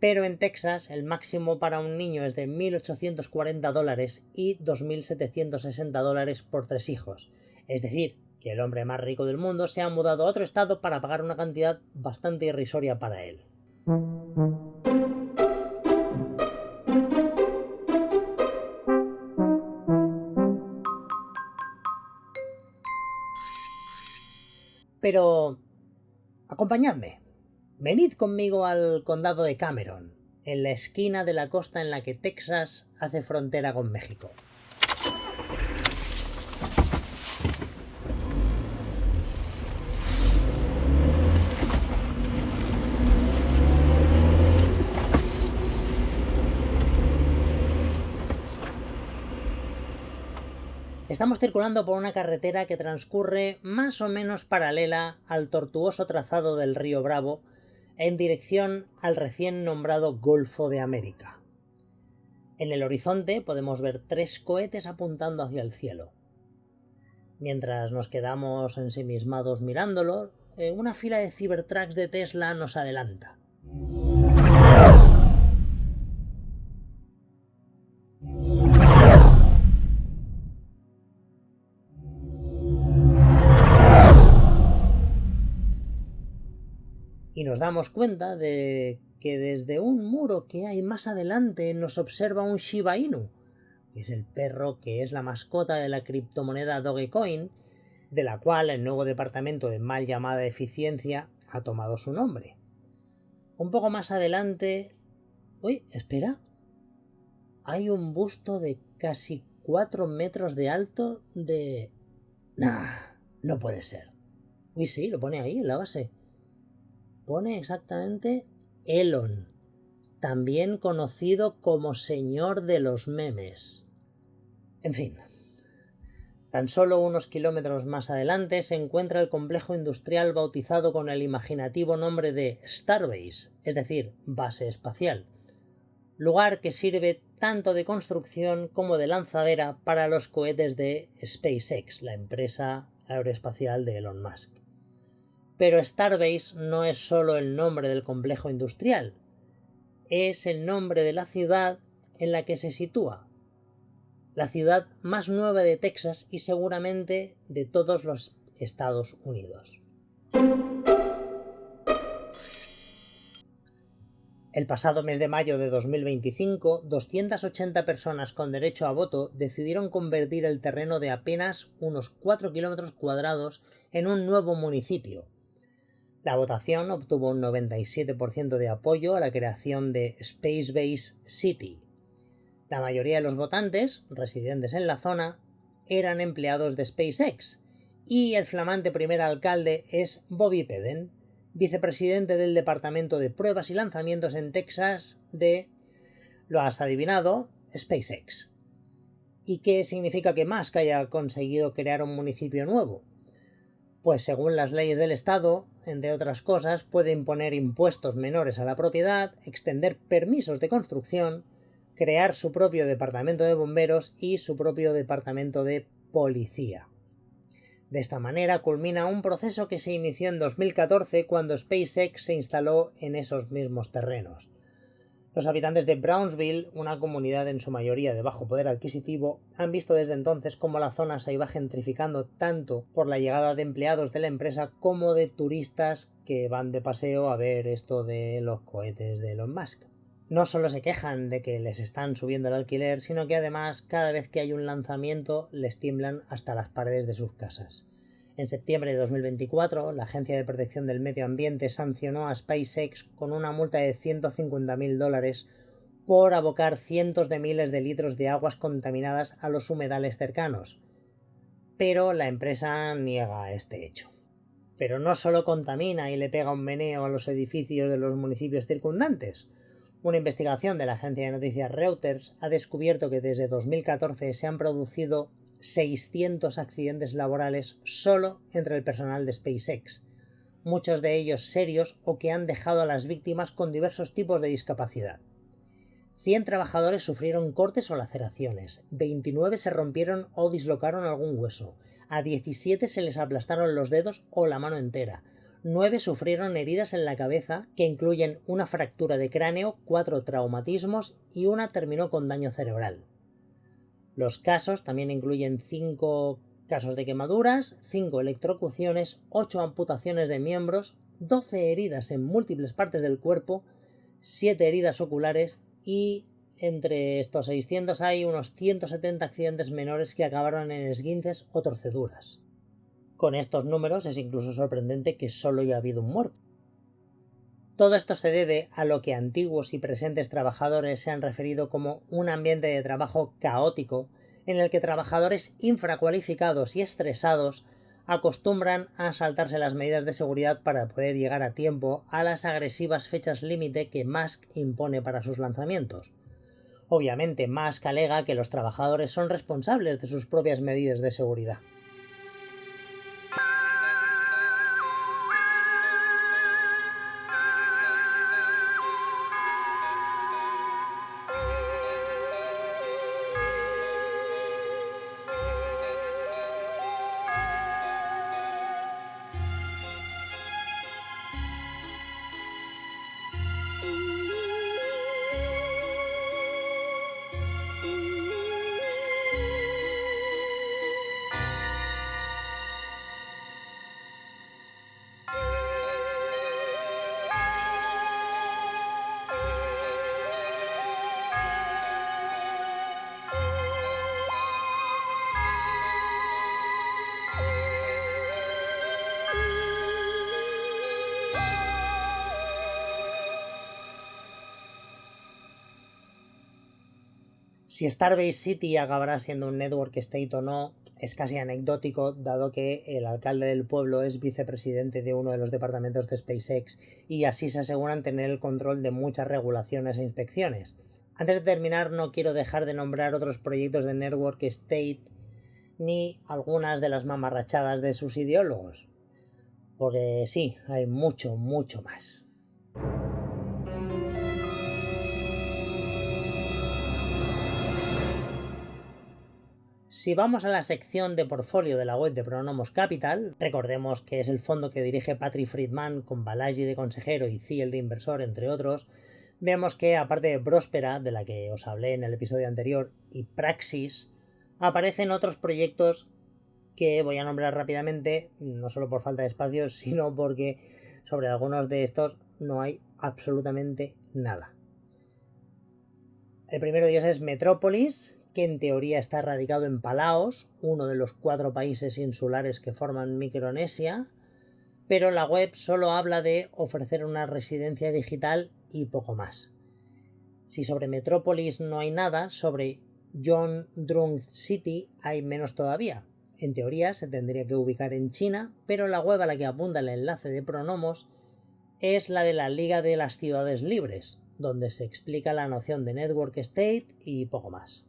pero en Texas el máximo para un niño es de $1.840 y $2.760 por 3 hijos, es decir, que el hombre más rico del mundo se ha mudado a otro estado para pagar una cantidad bastante irrisoria para él. Pero acompañadme. Venid conmigo al condado de Cameron, en la esquina de la costa en la que Texas hace frontera con México. Estamos circulando por una carretera que transcurre más o menos paralela al tortuoso trazado del río Bravo en dirección al recién nombrado Golfo de América. En el horizonte podemos ver 3 cohetes apuntando hacia el cielo. Mientras nos quedamos ensimismados mirándolo, una fila de Cybertrucks de Tesla nos adelanta. Y nos damos cuenta de que desde un muro que hay más adelante nos observa un Shiba Inu, que es el perro que es la mascota de la criptomoneda Dogecoin, de la cual el nuevo departamento de mal llamada eficiencia ha tomado su nombre. Un poco más adelante... ¡Uy! Espera. Hay un busto de casi 4 metros de alto de... Nah, no puede ser. Uy, sí, lo pone ahí en la base. Pone exactamente Elon, también conocido como Señor de los Memes. En fin, tan solo unos kilómetros más adelante se encuentra el complejo industrial bautizado con el imaginativo nombre de Starbase, es decir, base espacial, lugar que sirve tanto de construcción como de lanzadera para los cohetes de SpaceX, la empresa aeroespacial de Elon Musk. Pero Starbase no es solo el nombre del complejo industrial, es el nombre de la ciudad en la que se sitúa, la ciudad más nueva de Texas y seguramente de todos los Estados Unidos. El pasado mes de mayo de 2025, 280 personas con derecho a voto decidieron convertir el terreno de apenas unos 4 kilómetros cuadrados en un nuevo municipio. La votación obtuvo un 97% de apoyo a la creación de Spacebase City. La mayoría de los votantes, residentes en la zona, eran empleados de SpaceX, y el flamante primer alcalde es Bobby Peden, vicepresidente del Departamento de Pruebas y Lanzamientos en Texas de, lo has adivinado, SpaceX. ¿Y qué significa que Musk haya conseguido crear un municipio nuevo? Pues según las leyes del Estado, entre otras cosas, puede imponer impuestos menores a la propiedad, extender permisos de construcción, crear su propio departamento de bomberos y su propio departamento de policía. De esta manera culmina un proceso que se inició en 2014 cuando SpaceX se instaló en esos mismos terrenos. Los habitantes de Brownsville, una comunidad en su mayoría de bajo poder adquisitivo, han visto desde entonces cómo la zona se iba gentrificando tanto por la llegada de empleados de la empresa como de turistas que van de paseo a ver esto de los cohetes de Elon Musk. No solo se quejan de que les están subiendo el alquiler, sino que además cada vez que hay un lanzamiento les tiemblan hasta las paredes de sus casas. En septiembre de 2024, la Agencia de Protección del Medio Ambiente sancionó a SpaceX con una multa de $150.000 por abocar cientos de miles de litros de aguas contaminadas a los humedales cercanos. Pero la empresa niega este hecho. Pero no solo contamina y le pega un meneo a los edificios de los municipios circundantes. Una investigación de la agencia de noticias Reuters ha descubierto que desde 2014 se han producido 600 accidentes laborales solo entre el personal de SpaceX, muchos de ellos serios o que han dejado a las víctimas con diversos tipos de discapacidad. 100 trabajadores sufrieron cortes o laceraciones, 29 se rompieron o dislocaron algún hueso, a 17 se les aplastaron los dedos o la mano entera, 9 sufrieron heridas en la cabeza que incluyen una fractura de cráneo, 4 traumatismos y una terminó con daño cerebral. Los casos también incluyen 5 casos de quemaduras, 5 electrocuciones, 8 amputaciones de miembros, 12 heridas en múltiples partes del cuerpo, 7 heridas oculares y entre estos 600 hay unos 170 accidentes menores que acabaron en esguinces o torceduras. Con estos números es incluso sorprendente que solo haya habido un muerto. Todo esto se debe a lo que antiguos y presentes trabajadores se han referido como un ambiente de trabajo caótico en el que trabajadores infracualificados y estresados acostumbran a saltarse las medidas de seguridad para poder llegar a tiempo a las agresivas fechas límite que Musk impone para sus lanzamientos. Obviamente, Musk alega que los trabajadores son responsables de sus propias medidas de seguridad. Si Starbase City acabará siendo un network state o no, es casi anecdótico dado que el alcalde del pueblo es vicepresidente de uno de los departamentos de SpaceX y así se aseguran tener el control de muchas regulaciones e inspecciones. Antes de terminar, no quiero dejar de nombrar otros proyectos de Network State ni algunas de las mamarrachadas de sus ideólogos, porque sí, hay mucho más. Si vamos a la sección de portfolio de la web de Pronomos Capital, recordemos que es el fondo que dirige Patrick Friedman con Balaji de consejero y Thiel de inversor, entre otros, vemos que aparte de Próspera, de la que os hablé en el episodio anterior, y Praxis, aparecen otros proyectos que voy a nombrar rápidamente, no solo por falta de espacio, sino porque sobre algunos de estos no hay absolutamente nada. El primero de ellos es Metrópolis, que en teoría está radicado en Palaos, uno de los 4 países insulares que forman Micronesia, pero la web solo habla de ofrecer una residencia digital y poco más. Si sobre Metrópolis no hay nada, sobre John Drung City hay menos todavía. En teoría se tendría que ubicar en China, pero la web a la que apunta el enlace de Pronomos es la de la Liga de las Ciudades Libres, donde se explica la noción de Network State y poco más.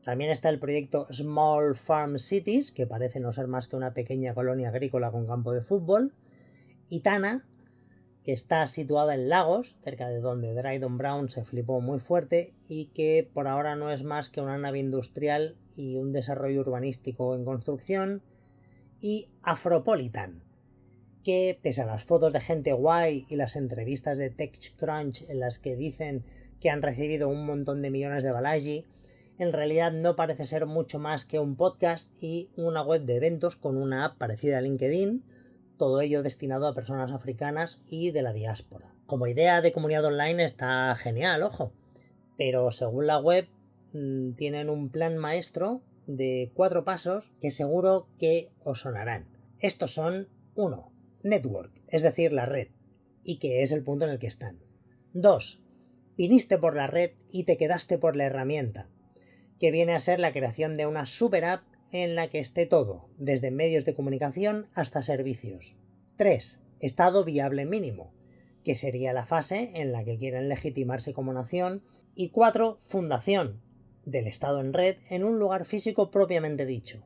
También está el proyecto Small Farm Cities, que parece no ser más que una pequeña colonia agrícola con campo de fútbol, y Tana, que está situada en Lagos, cerca de donde Dryden Brown se flipó muy fuerte y que por ahora no es más que una nave industrial y un desarrollo urbanístico en construcción, y Afropolitan, que pese a las fotos de gente guay y las entrevistas de TechCrunch en las que dicen que han recibido un montón de millones de Balaji, en realidad no parece ser mucho más que un podcast y una web de eventos con una app parecida a LinkedIn, todo ello destinado a personas africanas y de la diáspora. Como idea de comunidad online está genial, ojo, pero según la web tienen un plan maestro de 4 pasos que seguro que os sonarán. Estos son: 1. Network, es decir, la red, y que es el punto en el que están. 2. Viniste por la red y te quedaste por la herramienta, que viene a ser la creación de una super app en la que esté todo, desde medios de comunicación hasta servicios. 3. Estado viable mínimo, que sería la fase en la que quieren legitimarse como nación. Y 4. Fundación del Estado en red en un lugar físico propiamente dicho.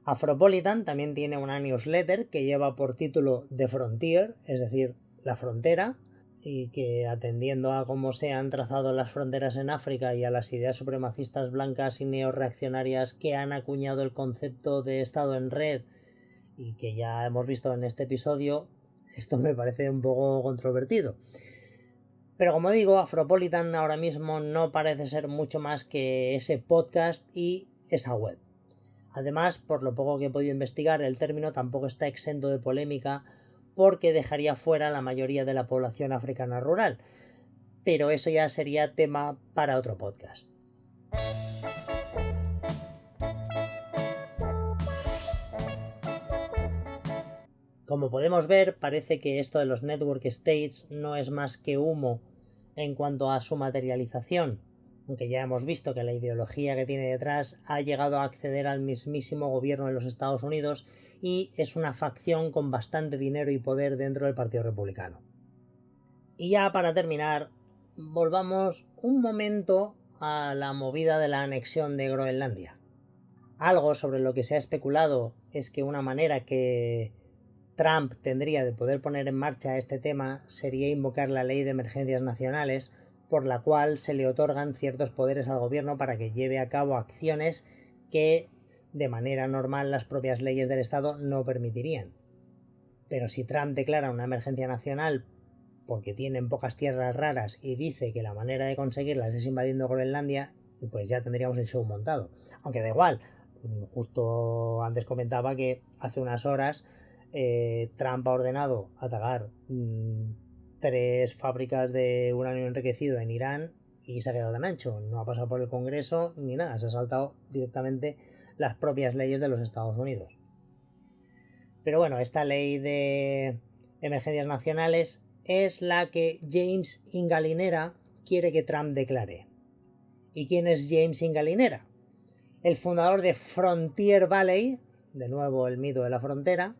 Afropolitan también tiene una newsletter que lleva por título The Frontier, es decir, la frontera, y que, atendiendo a cómo se han trazado las fronteras en África y a las ideas supremacistas blancas y neorreaccionarias que han acuñado el concepto de Estado en red y que ya hemos visto en este episodio, esto me parece un poco controvertido. Pero como digo, Afropolitan ahora mismo no parece ser mucho más que ese podcast y esa web. Además, por lo poco que he podido investigar, el término tampoco está exento de polémica porque dejaría fuera la mayoría de la población africana rural. Pero eso ya sería tema para otro podcast. Como podemos ver, parece que esto de los Network States no es más que humo en cuanto a su materialización, aunque ya hemos visto que la ideología que tiene detrás ha llegado a acceder al mismísimo gobierno de los Estados Unidos y es una facción con bastante dinero y poder dentro del Partido Republicano. Y ya para terminar, volvamos un momento a la movida de la anexión de Groenlandia. Algo sobre lo que se ha especulado es que una manera que Trump tendría de poder poner en marcha este tema sería invocar la Ley de Emergencias Nacionales, por la cual se le otorgan ciertos poderes al gobierno para que lleve a cabo acciones que de manera normal las propias leyes del Estado no permitirían. Pero si Trump declara una emergencia nacional porque tienen pocas tierras raras y dice que la manera de conseguirlas es invadiendo Groenlandia, pues ya tendríamos el show montado. Aunque da igual, justo antes comentaba que hace unas horas Trump ha ordenado atacar 3 fábricas de uranio enriquecido en Irán y se ha quedado tan ancho. No ha pasado por el Congreso ni nada, se ha saltado directamente las propias leyes de los Estados Unidos. Pero bueno, esta ley de emergencias nacionales es la que James Ingalinera quiere que Trump declare. ¿Y quién es James Ingalinera? el fundador de Frontier Valley, de nuevo el mito de la frontera,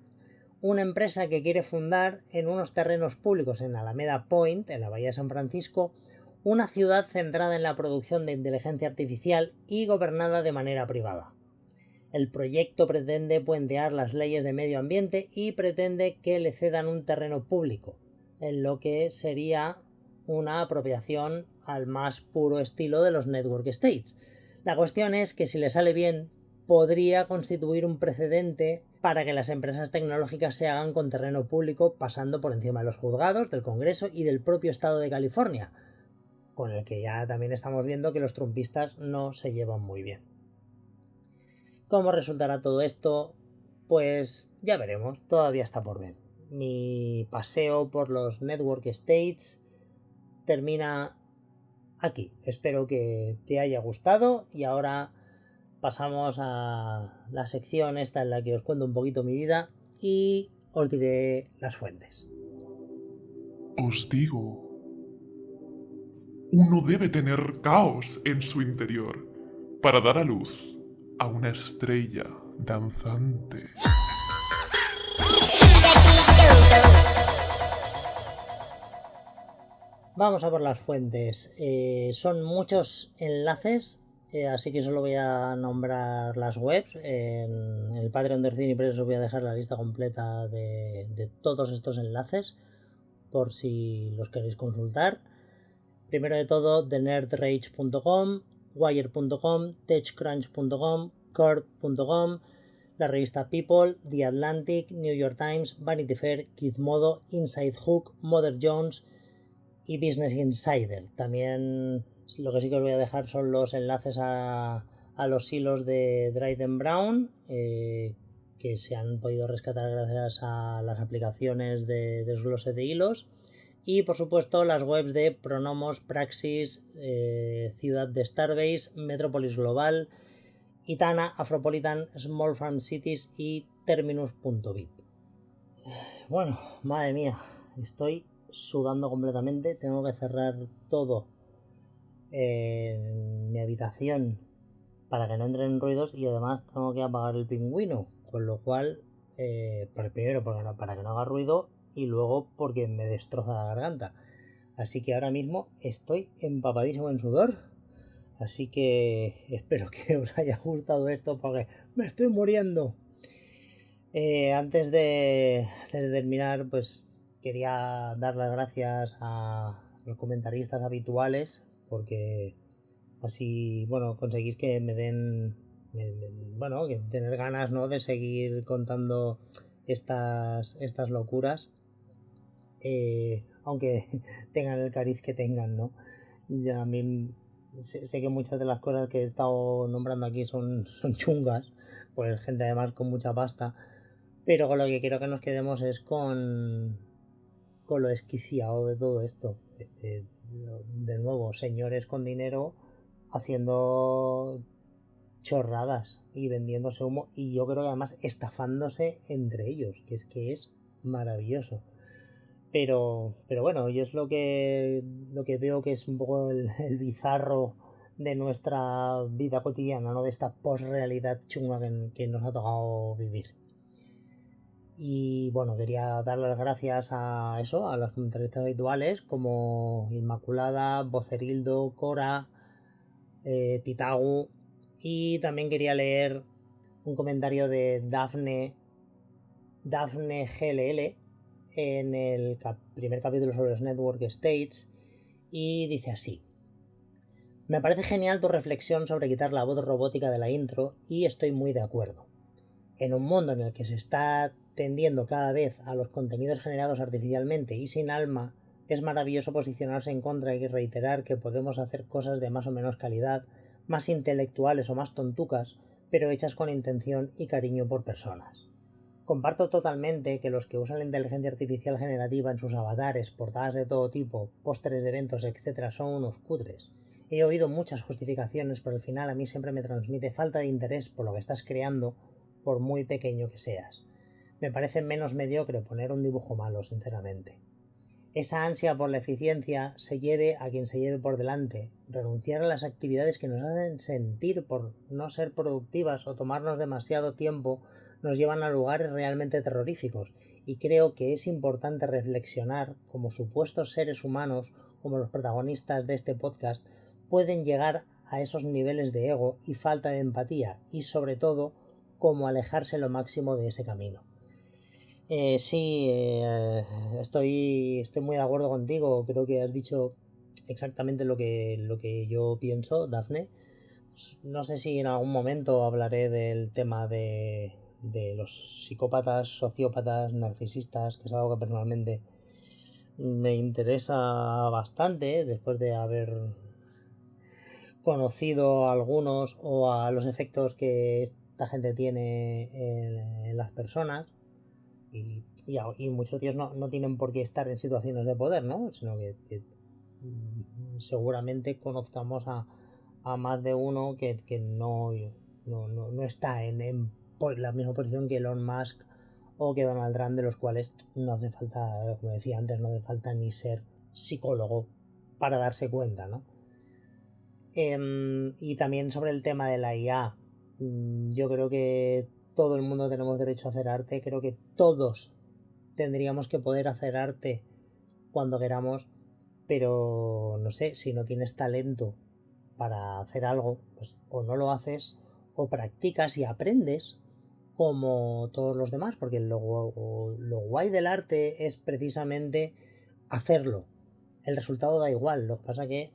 una empresa que quiere fundar en unos terrenos públicos en Alameda Point, en la Bahía de San Francisco, una ciudad centrada en la producción de inteligencia artificial y gobernada de manera privada. El proyecto pretende puentear las leyes de medio ambiente y pretende que le cedan un terreno público, en lo que sería una apropiación al más puro estilo de los network states. La cuestión es que si le sale bien, podría constituir un precedente para que las empresas tecnológicas se hagan con terreno público, pasando por encima de los juzgados, del Congreso y del propio estado de California, con el que ya también estamos viendo que los trumpistas no se llevan muy bien. ¿Cómo resultará todo esto? Pues ya veremos, todavía está por ver. Mi paseo por los network states termina aquí. Espero que te haya gustado y ahora pasamos a la sección esta en la que os cuento un poquito mi vida y os diré las fuentes. Os digo, uno debe tener caos en su interior para dar a luz a una estrella danzante. Vamos a por las fuentes. Son muchos enlaces, así que solo voy a nombrar las webs. En el Patreon de Orcini Press os voy a dejar la lista completa de todos estos enlaces por si los queréis consultar. Primero de todo, thenerdrage.com, wire.com, techcrunch.com, curve.com, la revista People, The Atlantic, New York Times, Vanity Fair, Gizmodo, Inside Hook, Mother Jones y Business Insider. También lo que sí que os voy a dejar son los enlaces a los hilos de Dryden Brown, que se han podido rescatar gracias a las aplicaciones de desglose de hilos. Y por supuesto las webs de Pronomos, Praxis, Ciudad de Starbase, Metropolis Global, Itana, Afropolitan, Small Farm Cities y Terminus.vip. Bueno, madre mía, estoy sudando completamente. Tengo que cerrar todo en mi habitación para que no entren ruidos y además tengo que apagar el pingüino, con lo cual, primero para que no haga ruido y luego porque me destroza la garganta. Así que ahora mismo estoy empapadísimo en sudor. Así que espero que os haya gustado esto porque me estoy muriendo. Antes de terminar, pues quería dar las gracias a los comentaristas habituales porque así, bueno, conseguís que me den, que tener ganas, ¿no?, de seguir contando estas locuras, aunque tengan el cariz que tengan, ¿no? Ya a mí sé que muchas de las cosas que he estado nombrando aquí son chungas, pues gente además con mucha pasta, pero con lo que quiero que nos quedemos es con lo esquiciado de todo esto. De nuevo, señores con dinero haciendo chorradas y vendiéndose humo, y yo creo que además estafándose entre ellos, que es maravilloso. Pero bueno, yo es lo que veo que es un poco el bizarro de nuestra vida cotidiana, ¿no?, de esta posrealidad chunga que nos ha tocado vivir. Y bueno, quería dar las gracias a los comentaristas habituales como Inmaculada, Vocerildo, Cora, Titagu, y también quería leer un comentario de Dafne GLL en el primer capítulo sobre los Network States, y dice así: me parece genial tu reflexión sobre quitar la voz robótica de la intro y estoy muy de acuerdo. En un mundo en el que se está tendiendo cada vez a los contenidos generados artificialmente y sin alma, es maravilloso posicionarse en contra y reiterar que podemos hacer cosas de más o menos calidad, más intelectuales o más tontucas, pero hechas con intención y cariño por personas. Comparto totalmente que los que usan la inteligencia artificial generativa en sus avatares, portadas de todo tipo, pósteres de eventos, etc. son unos cutres. He oído muchas justificaciones, pero al final a mí siempre me transmite falta de interés por lo que estás creando, por muy pequeño que seas. Me parece menos mediocre poner un dibujo malo, sinceramente. esa ansia por la eficiencia se lleve a quien se lleve por delante. Renunciar a las actividades que nos hacen sentir por no ser productivas o tomarnos demasiado tiempo nos llevan a lugares realmente terroríficos. Y creo que es importante reflexionar como supuestos seres humanos, como los protagonistas de este podcast, pueden llegar a esos niveles de ego y falta de empatía y sobre todo cómo alejarse lo máximo de ese camino. Estoy muy de acuerdo contigo. Creo que has dicho exactamente lo que yo pienso, Dafne. No sé si en algún momento hablaré del tema de los psicópatas, sociópatas, narcisistas, que es algo que personalmente me interesa bastante después de haber conocido a algunos o a los efectos que esta gente tiene en las personas. Y muchos tíos no tienen por qué estar en situaciones de poder, ¿no? Sino que seguramente conozcamos a más de uno que no está en la misma posición que Elon Musk o que Donald Trump, de los cuales no hace falta, como decía antes, no hace falta ni ser psicólogo para darse cuenta, ¿no? Y también sobre el tema de la IA, yo creo que todo el mundo tenemos derecho a hacer arte. Creo que todos tendríamos que poder hacer arte cuando queramos, pero no sé, si no tienes talento para hacer algo, pues o no lo haces o practicas y aprendes como todos los demás, porque lo guay del arte es precisamente hacerlo. El resultado da igual, lo que pasa que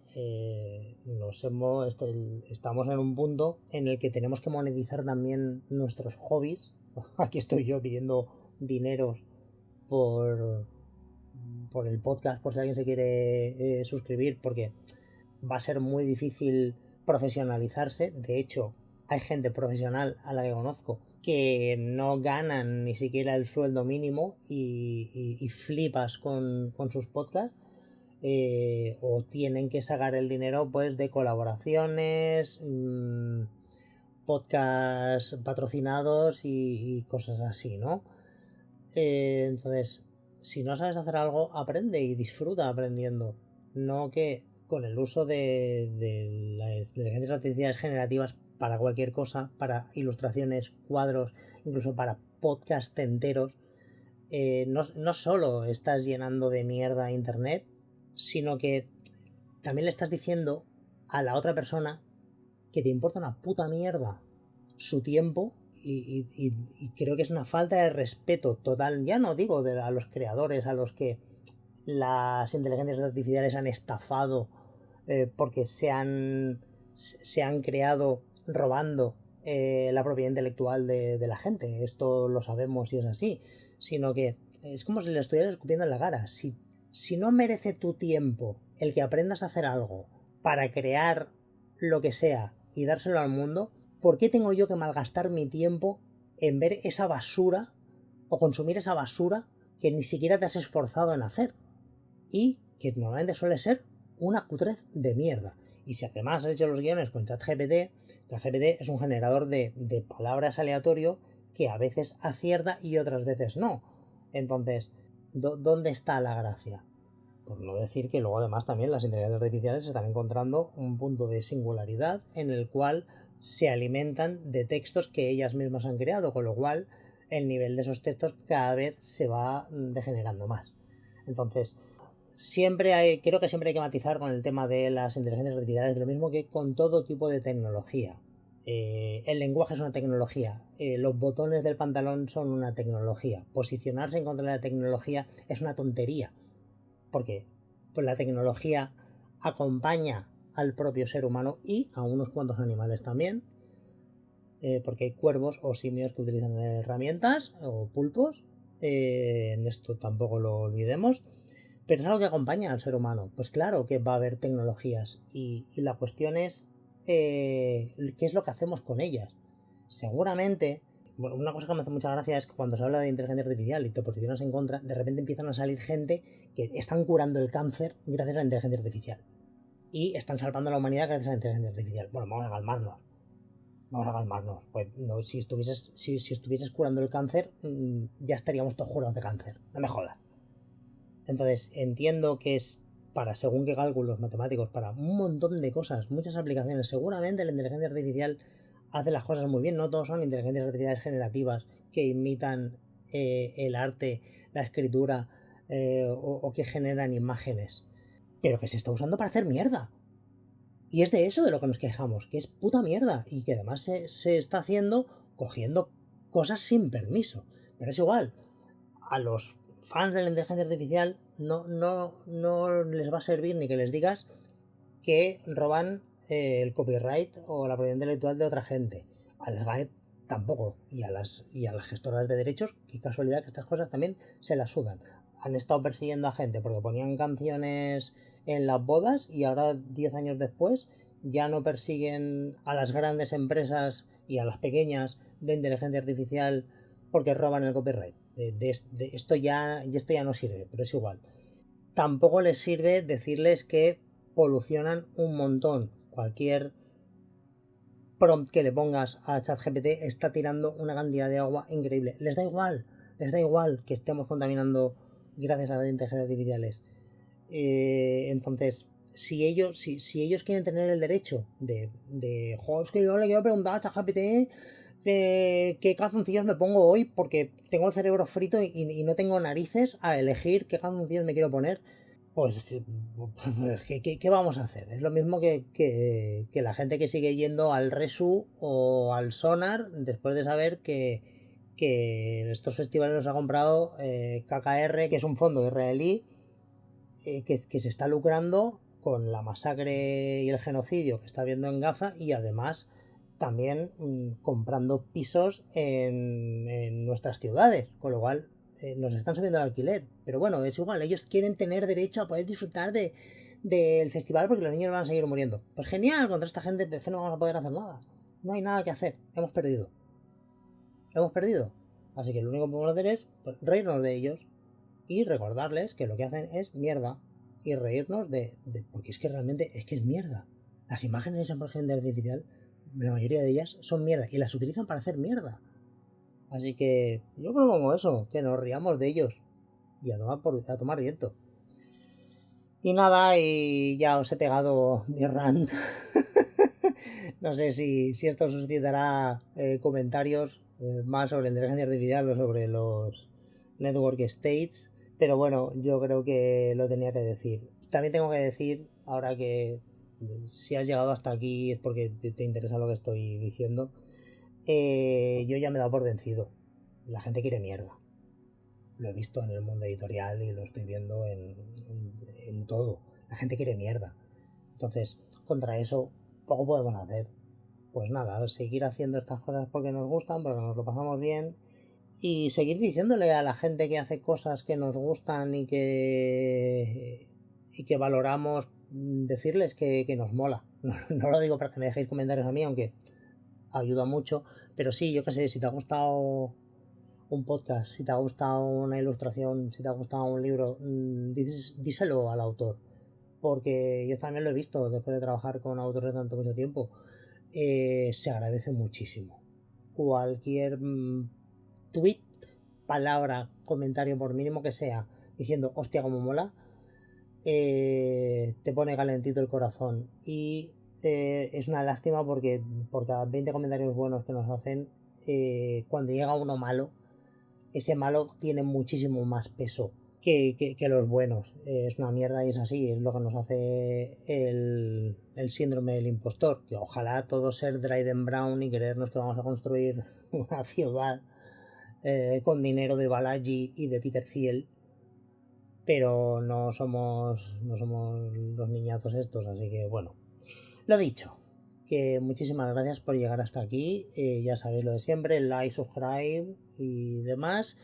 estamos en un punto en el que tenemos que monetizar también nuestros hobbies. Aquí estoy yo pidiendo dinero por el podcast, por si alguien se quiere suscribir, porque va a ser muy difícil profesionalizarse. De hecho, hay gente profesional a la que conozco que no ganan ni siquiera el sueldo mínimo y flipas con sus podcasts. O tienen que sacar el dinero pues de colaboraciones, podcasts patrocinados y cosas así, ¿no? Entonces, si no sabes hacer algo, aprende y disfruta aprendiendo. No que con el uso de las inteligencias artificiales generativas para cualquier cosa, para ilustraciones, cuadros, incluso para podcasts enteros, no solo estás llenando de mierda internet, sino que también le estás diciendo a la otra persona que te importa una puta mierda su tiempo y creo que es una falta de respeto total. Ya no digo a los creadores, a los que las inteligencias artificiales han estafado porque se han creado robando la propiedad intelectual de la gente. Esto lo sabemos y es así, sino que es como si le estuvieras escupiendo en la cara. Si no merece tu tiempo el que aprendas a hacer algo para crear lo que sea y dárselo al mundo, ¿por qué tengo yo que malgastar mi tiempo en ver esa basura o consumir esa basura que ni siquiera te has esforzado en hacer? Y que normalmente suele ser una cutrez de mierda. Y si además has hecho los guiones con ChatGPT, ChatGPT es un generador de palabras aleatorio que a veces acierta y otras veces no. Entonces, ¿dónde está la gracia? Por no decir que luego además también las inteligencias artificiales están encontrando un punto de singularidad en el cual se alimentan de textos que ellas mismas han creado, con lo cual el nivel de esos textos cada vez se va degenerando más. Entonces, creo que siempre hay que matizar con el tema de las inteligencias artificiales, de lo mismo que con todo tipo de tecnología. El lenguaje es una tecnología, los botones del pantalón son una tecnología, posicionarse en contra de la tecnología es una tontería, porque pues, la tecnología acompaña al propio ser humano y a unos cuantos animales también, porque hay cuervos o simios que utilizan herramientas o pulpos, en esto tampoco lo olvidemos, pero es algo que acompaña al ser humano. Pues claro que va a haber tecnologías y la cuestión es qué es lo que hacemos con ellas. Seguramente, bueno, una cosa que me hace mucha gracia es que cuando se habla de inteligencia artificial y te posicionas en contra, de repente empiezan a salir gente que están curando el cáncer gracias a la inteligencia artificial y están salvando a la humanidad gracias a la inteligencia artificial. Bueno, vamos a calmarnos. Pues no, si estuvieses curando el cáncer, ya estaríamos todos curados de cáncer. No me jodas. Entonces entiendo que es para según qué cálculos matemáticos, para un montón de cosas, muchas aplicaciones. Seguramente la inteligencia artificial hace las cosas muy bien, no todos son inteligencias artificiales generativas que imitan el arte, la escritura o que generan imágenes, pero que se está usando para hacer mierda. Y es de eso de lo que nos quejamos, que es puta mierda y que además se está haciendo cogiendo cosas sin permiso. Pero es igual, a los fans de la inteligencia artificial no les va a servir ni que les digas que roban el copyright o la propiedad intelectual de otra gente. Al GAE tampoco, y a las gestoras de derechos, qué casualidad que estas cosas también se las sudan. Han estado persiguiendo a gente porque ponían canciones en las bodas y ahora 10 años después ya no persiguen a las grandes empresas y a las pequeñas de inteligencia artificial porque roban el copyright. Esto ya no sirve, pero es igual. Tampoco les sirve decirles que polucionan un montón. Cualquier prompt que le pongas a ChatGPT está tirando una cantidad de agua increíble. Les da igual que estemos contaminando gracias a las inteligencias artificiales. Entonces, si ellos quieren tener el derecho de joder, es que yo le quiero preguntar a ChatGPT qué calzoncillos me pongo hoy porque tengo el cerebro frito y no tengo narices a elegir qué calzoncillos me quiero poner, pues ¿qué vamos a hacer? Es lo mismo que la gente que sigue yendo al Resu o al Sonar después de saber que estos festivales los ha comprado KKR, que es un fondo israelí que se está lucrando con la masacre y el genocidio que está habiendo en Gaza y además también comprando pisos en nuestras ciudades, con lo cual nos están subiendo el alquiler. Pero bueno, es igual, ellos quieren tener derecho a poder disfrutar del festival porque los niños van a seguir muriendo. Pues genial, contra esta gente es que no vamos a poder hacer nada. No hay nada que hacer, hemos perdido. Así que lo único que podemos hacer es pues, reírnos de ellos y recordarles que lo que hacen es mierda y reírnos porque es que realmente es que es mierda. Las imágenes de esa inteligencia artificial, la mayoría de ellas son mierda y las utilizan para hacer mierda. Así que yo propongo eso, que nos riamos de ellos y a tomar viento. Y nada, y ya os he pegado mi rant. No sé si esto suscitará comentarios más sobre la inteligencia artificial o sobre los network states, pero bueno, yo creo que lo tenía que decir. También tengo que decir, ahora que si has llegado hasta aquí es porque te interesa lo que estoy diciendo, yo ya me he dado por vencido. La gente quiere mierda. Lo he visto en el mundo editorial y lo estoy viendo en todo. La gente quiere mierda. Entonces, contra eso, poco podemos hacer. Pues nada, seguir haciendo estas cosas porque nos gustan, porque nos lo pasamos bien y seguir diciéndole a la gente que hace cosas que nos gustan y que valoramos, decirles que nos mola. No lo digo para que me dejéis comentarios a mí, aunque ayuda mucho, pero sí, yo qué sé, si te ha gustado un podcast, si te ha gustado una ilustración, si te ha gustado un libro, díselo al autor, porque yo también lo he visto después de trabajar con autores de mucho tiempo. Se agradece muchísimo cualquier tweet, palabra, comentario, por mínimo que sea, diciendo hostia como mola, te pone calentito el corazón. Y es una lástima porque por cada 20 comentarios buenos que nos hacen, cuando llega uno malo, ese malo tiene muchísimo más peso que los buenos. Es una mierda y es así, es lo que nos hace el síndrome del impostor, que ojalá todos ser Dryden Brown y creernos que vamos a construir una ciudad con dinero de Balaji y de Peter Thiel, pero no somos los niñazos estos, así que bueno, lo dicho, que muchísimas gracias por llegar hasta aquí, ya sabéis lo de siempre, like, subscribe y demás.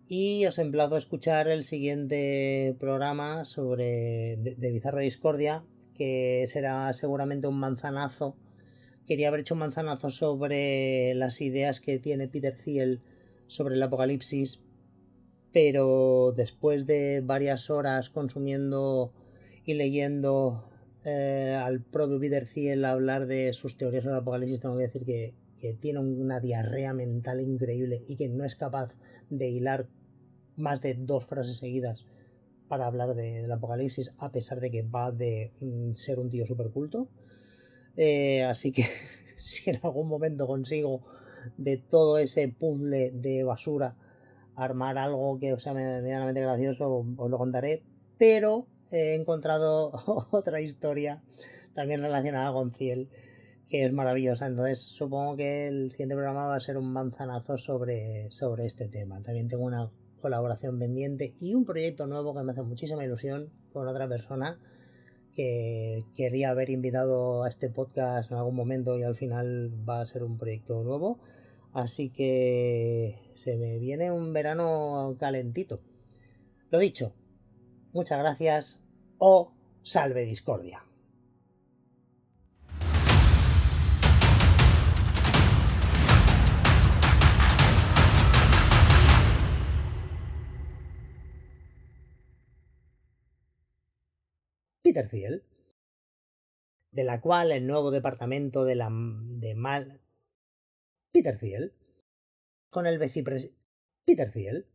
Y os emplazo a escuchar el siguiente programa de Bizarra Discordia, que será seguramente un manzanazo. Quería haber hecho un manzanazo sobre las ideas que tiene Peter Thiel sobre el apocalipsis, pero después de varias horas consumiendo y leyendo al propio Peter Thiel hablar de sus teorías sobre el apocalipsis, tengo que decir que tiene una diarrea mental increíble y que no es capaz de hilar más de 2 frases seguidas para hablar del apocalipsis, a pesar de que va de ser un tío súper culto. Así que si en algún momento consigo de todo ese puzzle de basura armar algo que sea medianamente gracioso, os lo contaré. Pero he encontrado otra historia también relacionada con Ciel, que es maravillosa. Entonces supongo que el siguiente programa va a ser un manzanazo sobre este tema. También tengo una colaboración pendiente y un proyecto nuevo que me hace muchísima ilusión con otra persona que quería haber invitado a este podcast en algún momento y al final va a ser un proyecto nuevo. Así que se me viene un verano calentito. Lo dicho, muchas gracias. O salve discordia. Peter Thiel, de la cual el nuevo departamento Peter Thiel, con el vicepresidente Peter Thiel,